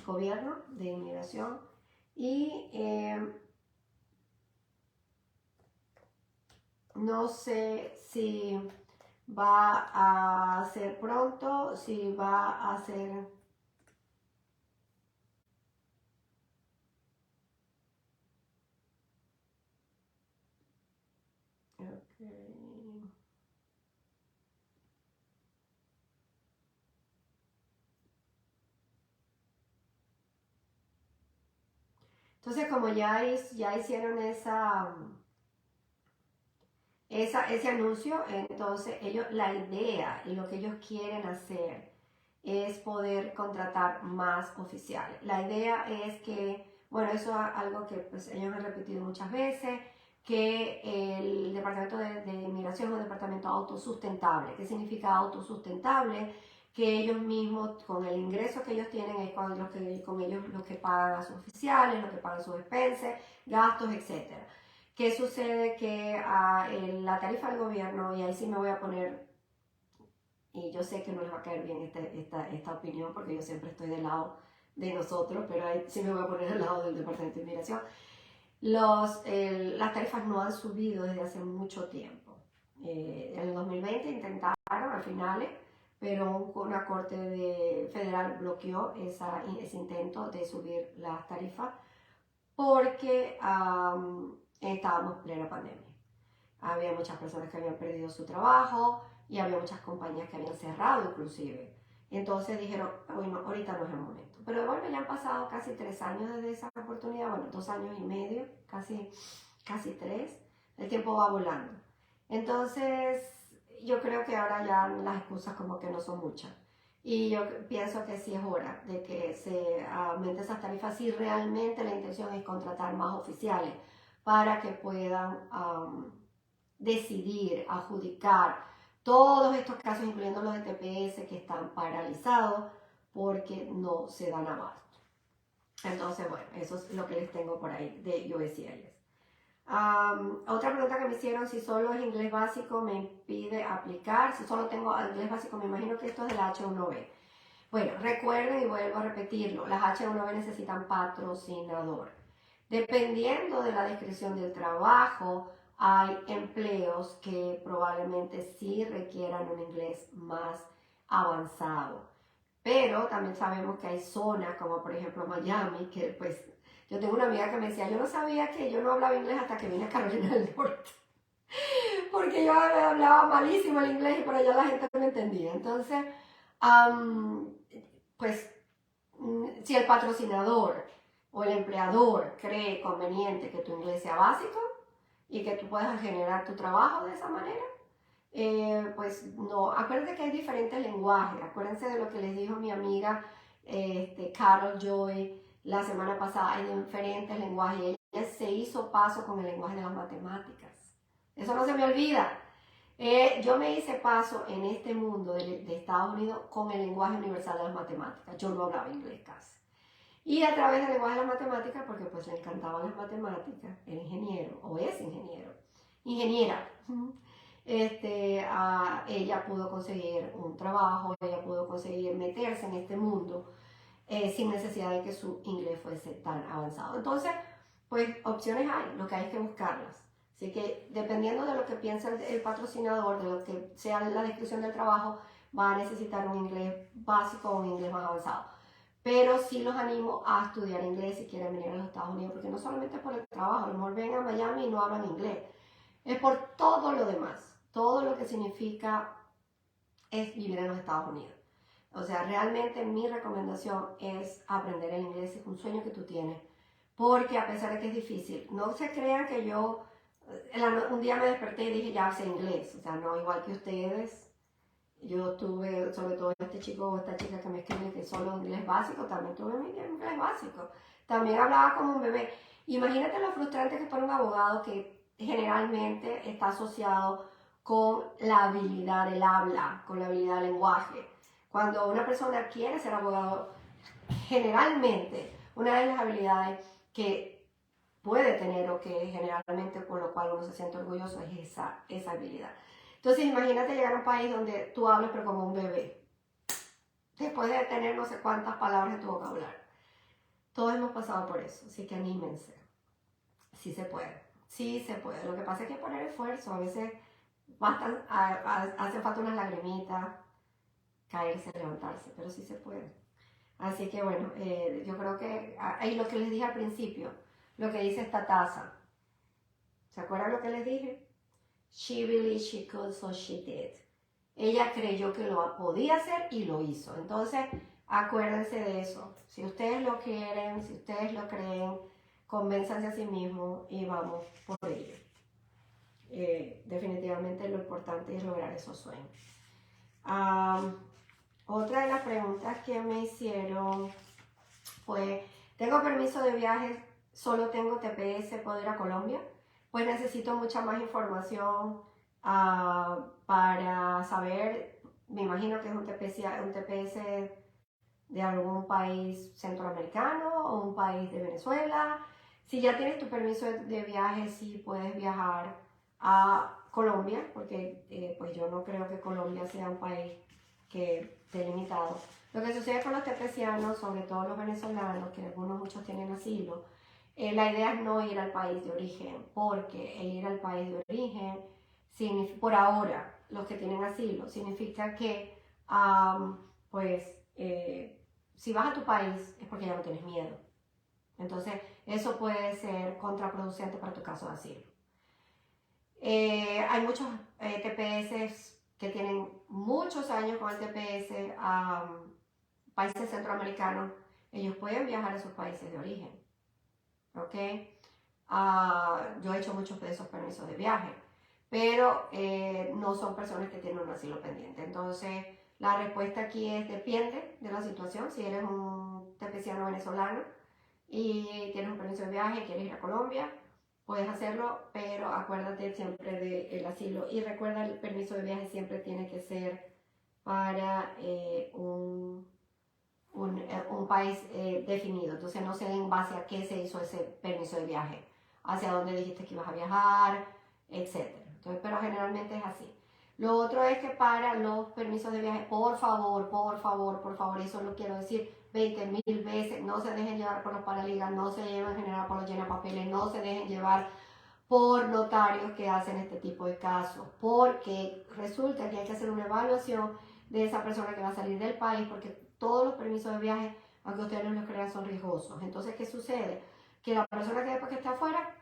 gobierno, de inmigración. Y no sé si va a ser pronto, si va a ser... Okay. Entonces, como ya hicieron ese anuncio, entonces la idea y lo que ellos quieren hacer es poder contratar más oficiales. La idea es que, bueno, eso es algo que pues, ellos han repetido muchas veces, que el Departamento de Inmigración es un departamento autosustentable. ¿Qué significa autosustentable? Que ellos mismos, con el ingreso que ellos tienen, es con ellos los que pagan a sus oficiales, los que pagan sus despensas, gastos, etc. ¿Qué sucede? Que la tarifa del gobierno, y ahí sí me voy a poner, y yo sé que no les va a caer bien esta opinión porque yo siempre estoy del lado de nosotros, pero ahí sí me voy a poner del lado del Departamento de Inmigración. Las tarifas no han subido desde hace mucho tiempo. En el 2020 intentaron al finales, pero una corte federal bloqueó ese intento de subir las tarifas porque estábamos en plena pandemia. Había muchas personas que habían perdido su trabajo y había muchas compañías que habían cerrado inclusive. Entonces dijeron, bueno, ahorita no es el momento. Pero bueno, ya han pasado casi 3 años desde esa oportunidad, bueno, 2 años y medio, casi 3. El tiempo va volando. Entonces, yo creo que ahora ya las excusas como que no son muchas. Y yo pienso que sí es hora de que se aumente esas tarifas si realmente la intención es contratar más oficiales para que puedan decidir, adjudicar todos estos casos, incluyendo los de TPS que están paralizados porque no se dan abasto. Entonces, bueno, eso es lo que les tengo por ahí de USCIS. Otra pregunta que me hicieron, si solo es inglés básico me impide aplicar, si solo tengo inglés básico, me imagino que esto es de la H1B. Bueno, recuerden y vuelvo a repetirlo, las H1B necesitan patrocinador. Dependiendo de la descripción del trabajo, hay empleos que probablemente sí requieran un inglés más avanzado. Pero también sabemos que hay zonas como por ejemplo Miami, que pues yo tengo una amiga que me decía, yo no sabía que yo no hablaba inglés hasta que vine a Carolina del Norte. Porque yo hablaba malísimo el inglés y por allá la gente no me entendía. Entonces, pues si el patrocinador o el empleador cree conveniente que tu inglés sea básico y que tú puedas generar tu trabajo de esa manera, pues no, acuérdense que hay diferentes lenguajes, acuérdense de lo que les dijo mi amiga Carol Joy la semana pasada, hay diferentes lenguajes, ella se hizo paso con el lenguaje de las matemáticas, eso no se me olvida. Yo me hice paso en este mundo de Estados Unidos con el lenguaje universal de las matemáticas, yo no hablaba inglés casi. Y a través del lenguaje de las matemáticas, porque pues le encantaban las matemáticas, era ingeniero, o es ingeniera. Ella pudo conseguir un trabajo, ella pudo conseguir meterse en este mundo sin necesidad de que su inglés fuese tan avanzado. Entonces, pues opciones hay, lo que hay es que buscarlas. Así que dependiendo de lo que piensa el patrocinador, de lo que sea la descripción del trabajo, va a necesitar un inglés básico o un inglés más avanzado. Pero sí los animo a estudiar inglés si quieren venir a los Estados Unidos, porque no solamente por el trabajo, a lo mejor ven a Miami y no hablan inglés, es por todo lo demás, todo lo que significa es vivir en los Estados Unidos. O sea, realmente mi recomendación es aprender el inglés, es un sueño que tú tienes, porque a pesar de que es difícil, no se crean que yo un día me desperté y dije ya sé inglés, o sea, no igual que ustedes. Yo tuve, sobre todo este chico o esta chica que me escribe que solo inglés básico, también tuve mi inglés básico. También hablaba como un bebé. Imagínate lo frustrante que es para un abogado que generalmente está asociado con la habilidad del habla, con la habilidad del lenguaje. Cuando una persona quiere ser abogado, generalmente una de las habilidades que puede tener o que generalmente por lo cual uno se siente orgulloso es esa habilidad. Entonces imagínate llegar a un país donde tú hablas pero como un bebé, después de tener no sé cuántas palabras en tu vocabulario. Todos hemos pasado por eso, así que anímense. Sí se puede, sí se puede. Lo que pasa es que poner esfuerzo, a veces hace falta unas lagrimitas, caerse, levantarse, pero sí se puede. Así que bueno, yo creo que ahí lo que les dije al principio, lo que dice esta taza, ¿se acuerdan lo que les dije? She believed she could, so she did. Ella creyó que lo podía hacer y lo hizo. Entonces, acuérdense de eso. Si ustedes lo quieren, si ustedes lo creen, convénzanse a sí mismos y vamos por ello. Definitivamente lo importante es lograr esos sueños. Otra de las preguntas que me hicieron fue, ¿tengo permiso de viaje? ¿Solo tengo TPS? ¿Puedo ir a Colombia? Pues necesito mucha más información para saber, me imagino que es un TPS de algún país centroamericano o un país de Venezuela. Si ya tienes tu permiso de viaje, sí puedes viajar a Colombia, porque pues yo no creo que Colombia sea un país que esté limitado. Lo que sucede con los tepecianos, sobre todo los venezolanos, que muchos tienen asilo, la idea es no ir al país de origen, porque el ir al país de origen, por ahora, los que tienen asilo, significa que, pues, si vas a tu país es porque ya no tienes miedo. Entonces, eso puede ser contraproducente para tu caso de asilo. Hay muchos TPS que tienen muchos años con el TPS, países centroamericanos, ellos pueden viajar a sus países de origen. ¿Ok? Yo he hecho muchos de esos permisos de viaje, pero no son personas que tienen un asilo pendiente. Entonces, la respuesta aquí es depende de la situación. Si eres un tepeciano venezolano y tienes un permiso de viaje y quieres ir a Colombia, puedes hacerlo, pero acuérdate siempre del asilo y recuerda el permiso de viaje siempre tiene que ser para un país definido. Entonces no sé en base a qué se hizo ese permiso de viaje, hacia dónde dijiste que ibas a viajar, etc. Entonces, pero generalmente es así. Lo otro es que para los permisos de viaje, por favor, eso lo quiero decir 20.000 veces, no se dejen llevar por los paraligas, no se dejen generar por los llenapapeles, no se dejen llevar por notarios que hacen este tipo de casos, porque resulta que hay que hacer una evaluación de esa persona que va a salir del país, porque todos los permisos de viaje, aunque ustedes no los crean, son riesgosos. Entonces, ¿qué sucede? Que la persona que después que está afuera,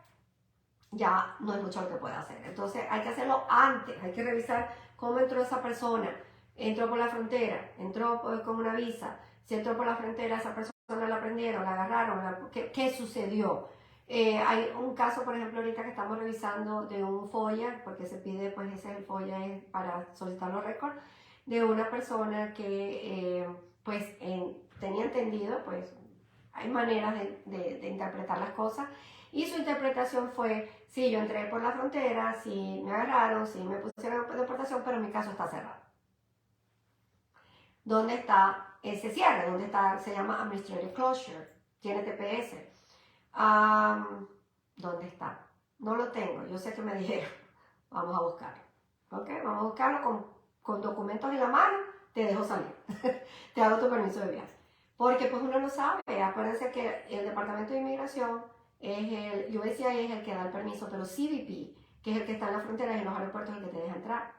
ya no es mucho lo que puede hacer. Entonces, hay que hacerlo antes, hay que revisar cómo entró esa persona. Entró por la frontera, entró con una visa, si entró por la frontera, esa persona la prendieron, la agarraron, ¿qué sucedió? Hay un caso, por ejemplo, ahorita que estamos revisando de un FOIA, porque se pide, pues ese es el FOIA es para solicitar los récords, de una persona que tenía entendido, pues hay maneras de interpretar las cosas, y su interpretación fue, sí, yo entré por la frontera, sí me agarraron, sí me pusieron en deportación, pero mi caso está cerrado. ¿Dónde está ese cierre? ¿Dónde está? Se llama Administrative Closure, tiene TPS. ¿Dónde está? No lo tengo, yo sé que me dijeron, vamos a buscarlo. ¿Ok? Vamos a buscarlo con documentos en la mano, te dejo salir, te hago tu permiso de viaje. Porque pues uno no sabe, acuérdense que el Departamento de Inmigración es el USCIS es el que da el permiso, pero CBP, que es el que está en las fronteras y en los aeropuertos, es el que te deja entrar.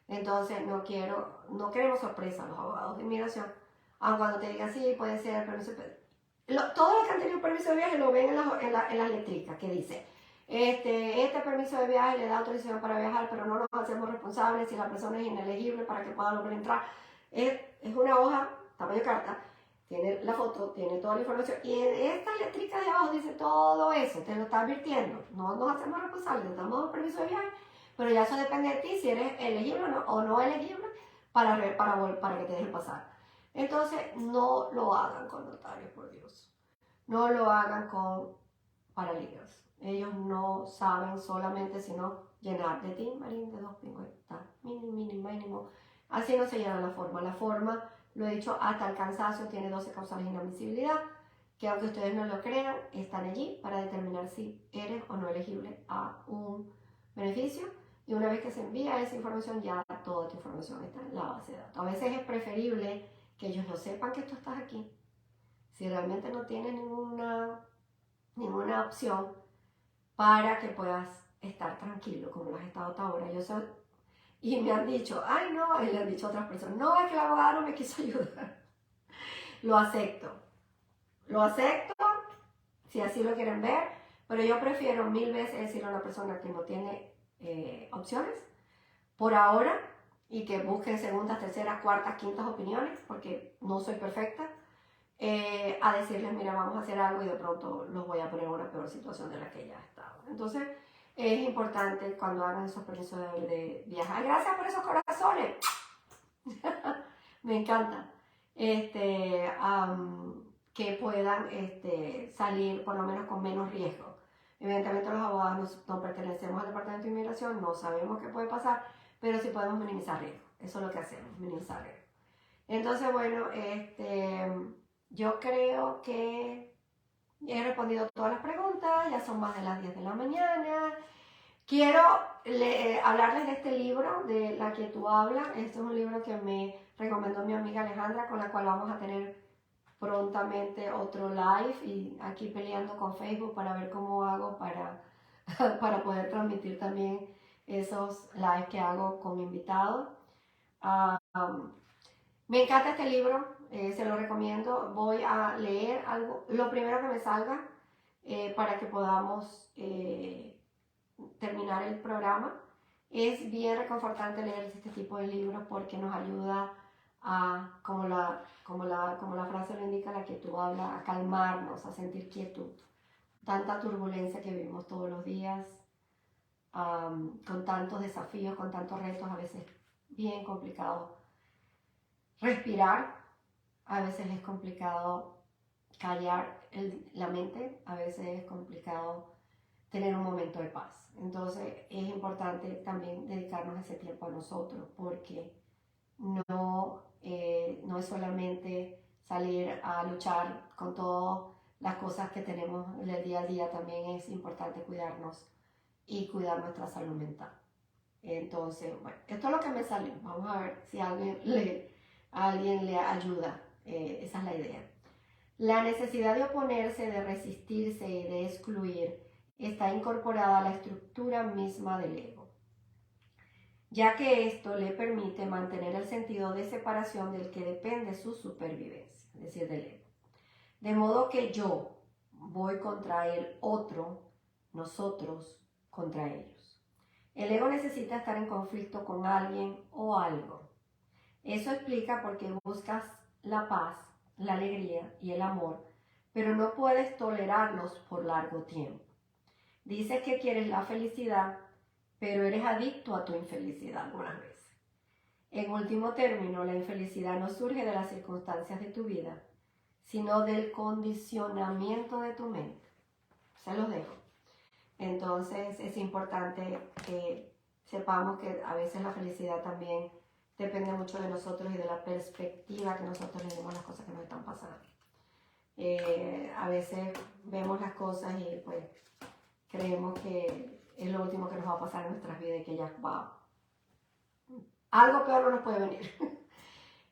Entonces no queremos sorpresa a los abogados de inmigración, aun cuando te digan sí, puede ser el permiso. Todos los que han tenido permiso de viaje lo ven en las letricas que dice, este permiso de viaje le da autorización para viajar, pero no nos hacemos responsables si la persona es inelegible para que pueda volver a entrar. Es una hoja, tamaño carta, tiene la foto, tiene toda la información, y en estas letricas de abajo dice todo eso, te lo está advirtiendo. No nos hacemos responsables, le damos permiso de viaje, pero ya eso depende de ti si eres elegible o no elegible para que te dejen pasar. Entonces, no lo hagan con notarios, por Dios. No lo hagan con paralegals. Ellos no saben solamente sino llenar de ti, Marín, de 250, mínimo. Así no se llena la forma. La forma, lo he dicho hasta el cansancio, tiene 12 causales de inadmisibilidad, que aunque ustedes no lo crean, están allí para determinar si eres o no elegible a un beneficio. Y una vez que se envía esa información, ya toda tu información está en la base de datos. A veces es preferible que ellos lo sepan que tú estás aquí. Si realmente no tienes ninguna opción para que puedas estar tranquilo como lo has estado hasta ahora. Y me han dicho, ay no, y le han dicho a otras personas, no, es que la abogada no me quiso ayudar. Lo acepto, si así lo quieren ver, pero yo prefiero 1000 veces decirle a una persona que no tiene opciones por ahora y que busquen segundas, terceras, cuartas, quintas opiniones, porque no soy perfecta, a decirles, mira, vamos a hacer algo y de pronto los voy a poner en una peor situación de la que ya he estado. Entonces, es importante cuando hagan esos permisos de viajar. Gracias por esos corazones. Me encanta. Que puedan salir por lo menos con menos riesgo. Evidentemente los abogados no pertenecemos al Departamento de Inmigración, no sabemos qué puede pasar, pero sí podemos minimizar riesgo. Eso es lo que hacemos, minimizar riesgo. Entonces, bueno, yo creo que he respondido todas las preguntas, ya son más de las 10 de la mañana. Quiero hablarles de este libro, de La Quietud Habla. Este es un libro que me recomendó mi amiga Alejandra, con la cual vamos a tener prontamente otro live y aquí peleando con Facebook para ver cómo hago para poder transmitir también esos lives que hago con invitados. Me encanta este libro, se lo recomiendo. Voy a leer algo, lo primero que me salga, para que podamos terminar el programa. Es bien reconfortante leer este tipo de libros porque nos ayuda a, como la frase lo indica, La Quietud Habla, a calmarnos, a sentir quietud. Tanta turbulencia que vivimos todos los días, con tantos desafíos, con tantos retos, a veces bien complicado respirar, a veces es complicado callar la mente, a veces es complicado tener un momento de paz. Entonces es importante también dedicarnos ese tiempo a nosotros, porque no es solamente salir a luchar con todas las cosas que tenemos en el día a día, también es importante cuidarnos y cuidar nuestra salud mental. Entonces, bueno, esto es lo que me salió. Vamos a ver si a alguien le ayuda. Esa es la idea. La necesidad de oponerse, de resistirse y de excluir está incorporada a la estructura misma del ego, ya que esto le permite mantener el sentido de separación del que depende su supervivencia, es decir, del ego. De modo que yo voy contra el otro, nosotros contra ellos. El ego necesita estar en conflicto con alguien o algo. Eso explica por qué buscas la paz, la alegría y el amor, pero no puedes tolerarlos por largo tiempo. Dices que quieres la felicidad, pero eres adicto a tu infelicidad algunas veces. En último término, la infelicidad no surge de las circunstancias de tu vida, sino del condicionamiento de tu mente. Se los dejo. Entonces es importante que sepamos que a veces la felicidad también depende mucho de nosotros y de la perspectiva que nosotros le demos a las cosas que nos están pasando. A veces vemos las cosas y pues creemos que es lo último que nos va a pasar en nuestras vidas y que ya va. Algo peor no nos puede venir.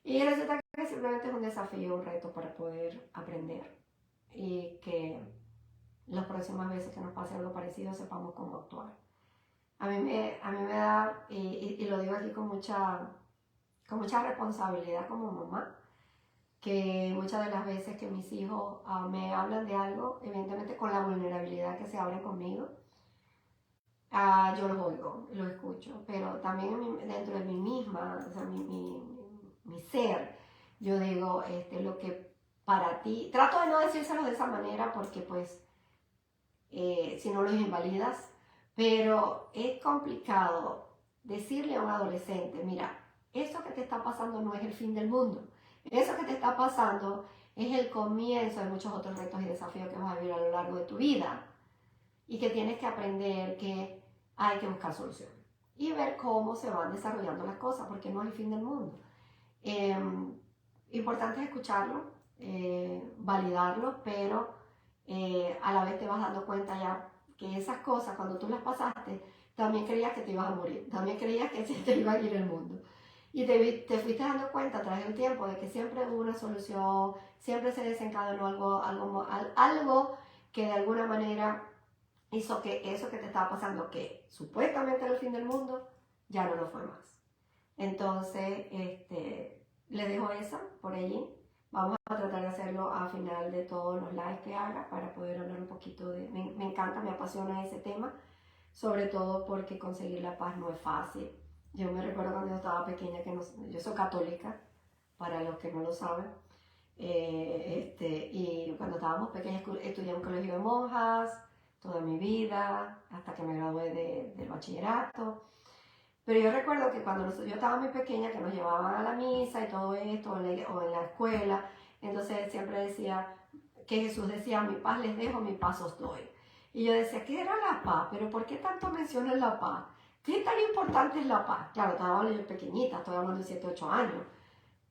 Y resulta que simplemente es un desafío, un reto para poder aprender y que las próximas veces que nos pase algo parecido sepamos cómo actuar. A mí me da, y lo digo aquí con mucha responsabilidad como mamá, que muchas de las veces que mis hijos me hablan de algo, evidentemente con la vulnerabilidad que se abren conmigo, yo los oigo, los escucho, pero también dentro de mí misma, o sea, mi ser, yo digo, lo que para ti, trato de no decírselo de esa manera porque pues, si no los invalidas, pero es complicado decirle a un adolescente, mira, eso que te está pasando no es el fin del mundo, eso que te está pasando es el comienzo de muchos otros retos y desafíos que vas a vivir a lo largo de tu vida y que tienes que aprender que hay que buscar soluciones y ver cómo se van desarrollando las cosas, porque no es el fin del mundo. Importante es escucharlo, validarlo, pero a la vez te vas dando cuenta ya que esas cosas, cuando tú las pasaste, también creías que te ibas a morir, también creías que se te iba a ir el mundo. Y te fuiste dando cuenta a través del tiempo de que siempre hubo una solución, siempre se desencadenó algo que de alguna manera hizo que eso que te estaba pasando, que supuestamente era el fin del mundo, ya no lo fue más. Entonces, les dejo esa por allí. Vamos a tratar de hacerlo a final de todos los lives que haga para poder hablar un poquito de... Me encanta, me apasiona ese tema, sobre todo porque conseguir la paz no es fácil. Yo me recuerdo cuando yo estaba pequeña, yo soy católica, para los que no lo saben, y cuando estábamos pequeñas estudié en un colegio de monjas toda mi vida, hasta que me gradué del bachillerato. Pero yo recuerdo que cuando yo estaba muy pequeña, que nos llevaban a la misa y todo esto, o en la escuela, entonces siempre decía que Jesús decía, mi paz les dejo, mi paz os doy. Y yo decía, ¿qué era la paz? ¿Pero por qué tanto mencionan la paz? ¿Qué tan importante es la paz? Claro, estaba yo pequeñita, estoy hablando de 7, 8 años.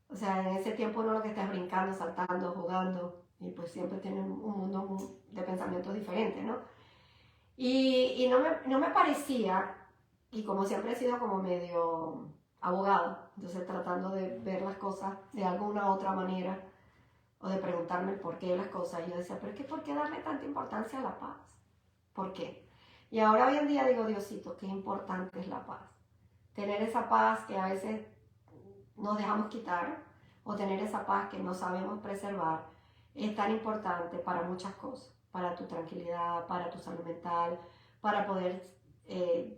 O sea, en ese tiempo uno lo que está es brincando, saltando, jugando, y pues siempre tiene un mundo de pensamientos diferentes, ¿no? Y no me parecía, y como siempre he sido como medio abogada, entonces tratando de ver las cosas de alguna otra manera, o de preguntarme el porqué de las cosas, yo decía, pero es que ¿por qué darle tanta importancia a la paz? ¿Por qué? Y ahora hoy en día digo, Diosito, qué importante es la paz. Tener esa paz que a veces nos dejamos quitar, o tener esa paz que no sabemos preservar, es tan importante para muchas cosas, para tu tranquilidad, para tu salud mental, para poder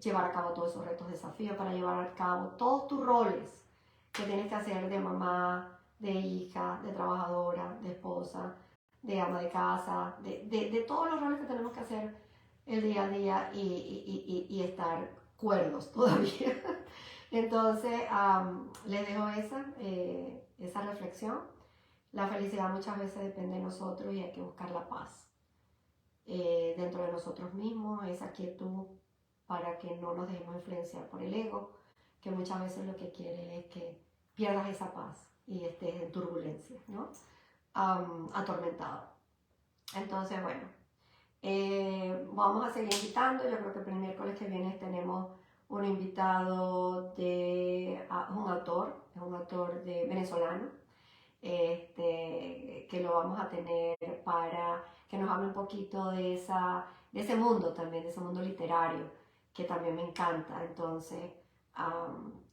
llevar a cabo todos esos retos, desafíos, para llevar a cabo todos tus roles que tienes que hacer de mamá, de hija, de trabajadora, de esposa, de ama de casa, de todos los roles que tenemos que hacer el día a día y estar cuerdos todavía. Entonces, les dejo esa reflexión. La felicidad muchas veces depende de nosotros y hay que buscar la paz dentro de nosotros mismos, esa quietud para que no nos dejemos influenciar por el ego, que muchas veces lo que quiere es que pierdas esa paz y estés en turbulencia, ¿no? Atormentado. Entonces, bueno, vamos a seguir invitando. Yo creo que el miércoles que viene tenemos un invitado un autor venezolano, que lo vamos a tener para que nos hable un poquito de ese mundo también, de ese mundo literario, que también me encanta. Entonces,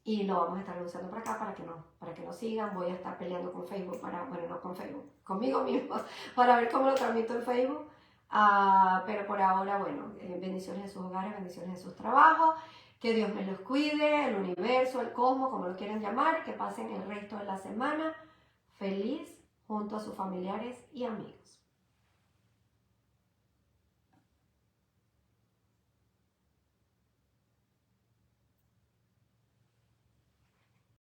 y lo vamos a estar anunciando por acá para que nos sigan. Voy a estar peleando con Facebook, no con Facebook, conmigo mismo, para ver cómo lo transmito en Facebook. Pero por ahora, bueno, bendiciones en sus hogares, bendiciones en sus trabajos. Que Dios me los cuide, el universo, el cosmos, como lo quieran llamar, que pasen el resto de la semana feliz junto a sus familiares y amigos.